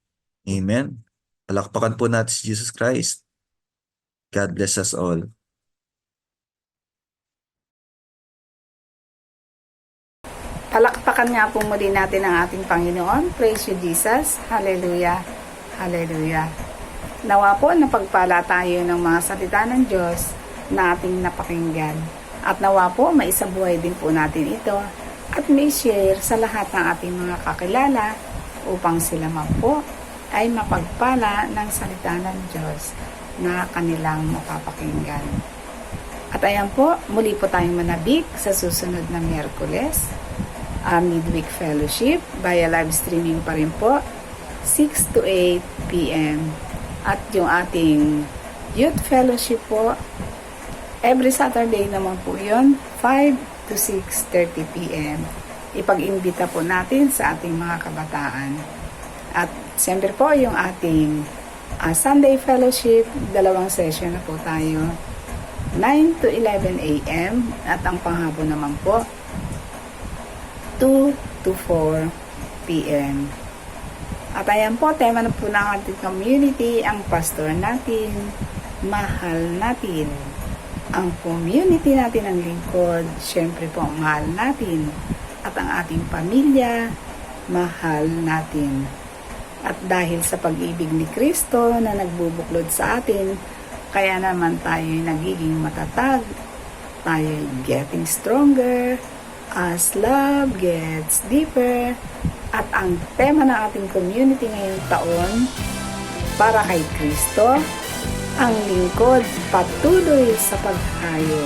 Amen. Palakpakan po natin si Jesus Christ. God bless us all. Palakpakan nga po muli natin ang ating Panginoon. Praise you, Jesus. Hallelujah. Hallelujah. Nawa po na pagpala tayo ng mga salita ng Diyos na ating napakinggan. At nawa po maisabuhay din po natin ito at may share sa lahat ng ating mga kakilala upang sila po ay mapagpala ng salita ng Diyos na kanilang mapapakinggan. At ayan po, muli po tayong manabik sa susunod na Miyerkules. Midweek Fellowship via live streaming pa rin po 6 to 8 p.m. At yung ating Youth Fellowship po every Saturday naman po yun 5 to 6:30 p.m. Ipag-imbita po natin sa ating mga kabataan. At siyempre po yung ating Sunday Fellowship, 2 session na po tayo 9 to 11 a.m. at ang panghapon naman po 2 to 4 p.m. At ayan po, tema na po ng ating community, ang pastor natin, mahal natin. Ang community natin ang lingkod, syempre po mahal natin. At ang ating pamilya, mahal natin. At dahil sa pag-ibig ni Kristo na nagbubuklod sa atin, kaya naman tayo nagiging matatag, tayo getting stronger, as love gets deeper. At ang tema ng ating community ngayong taon, para kay Kristo, ang lingkod patuloy sa paghayo.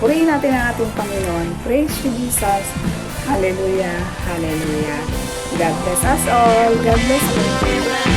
Purihin natin ang ating Panginoon. Praise you, Jesus. Hallelujah, hallelujah. God bless us all. God bless you.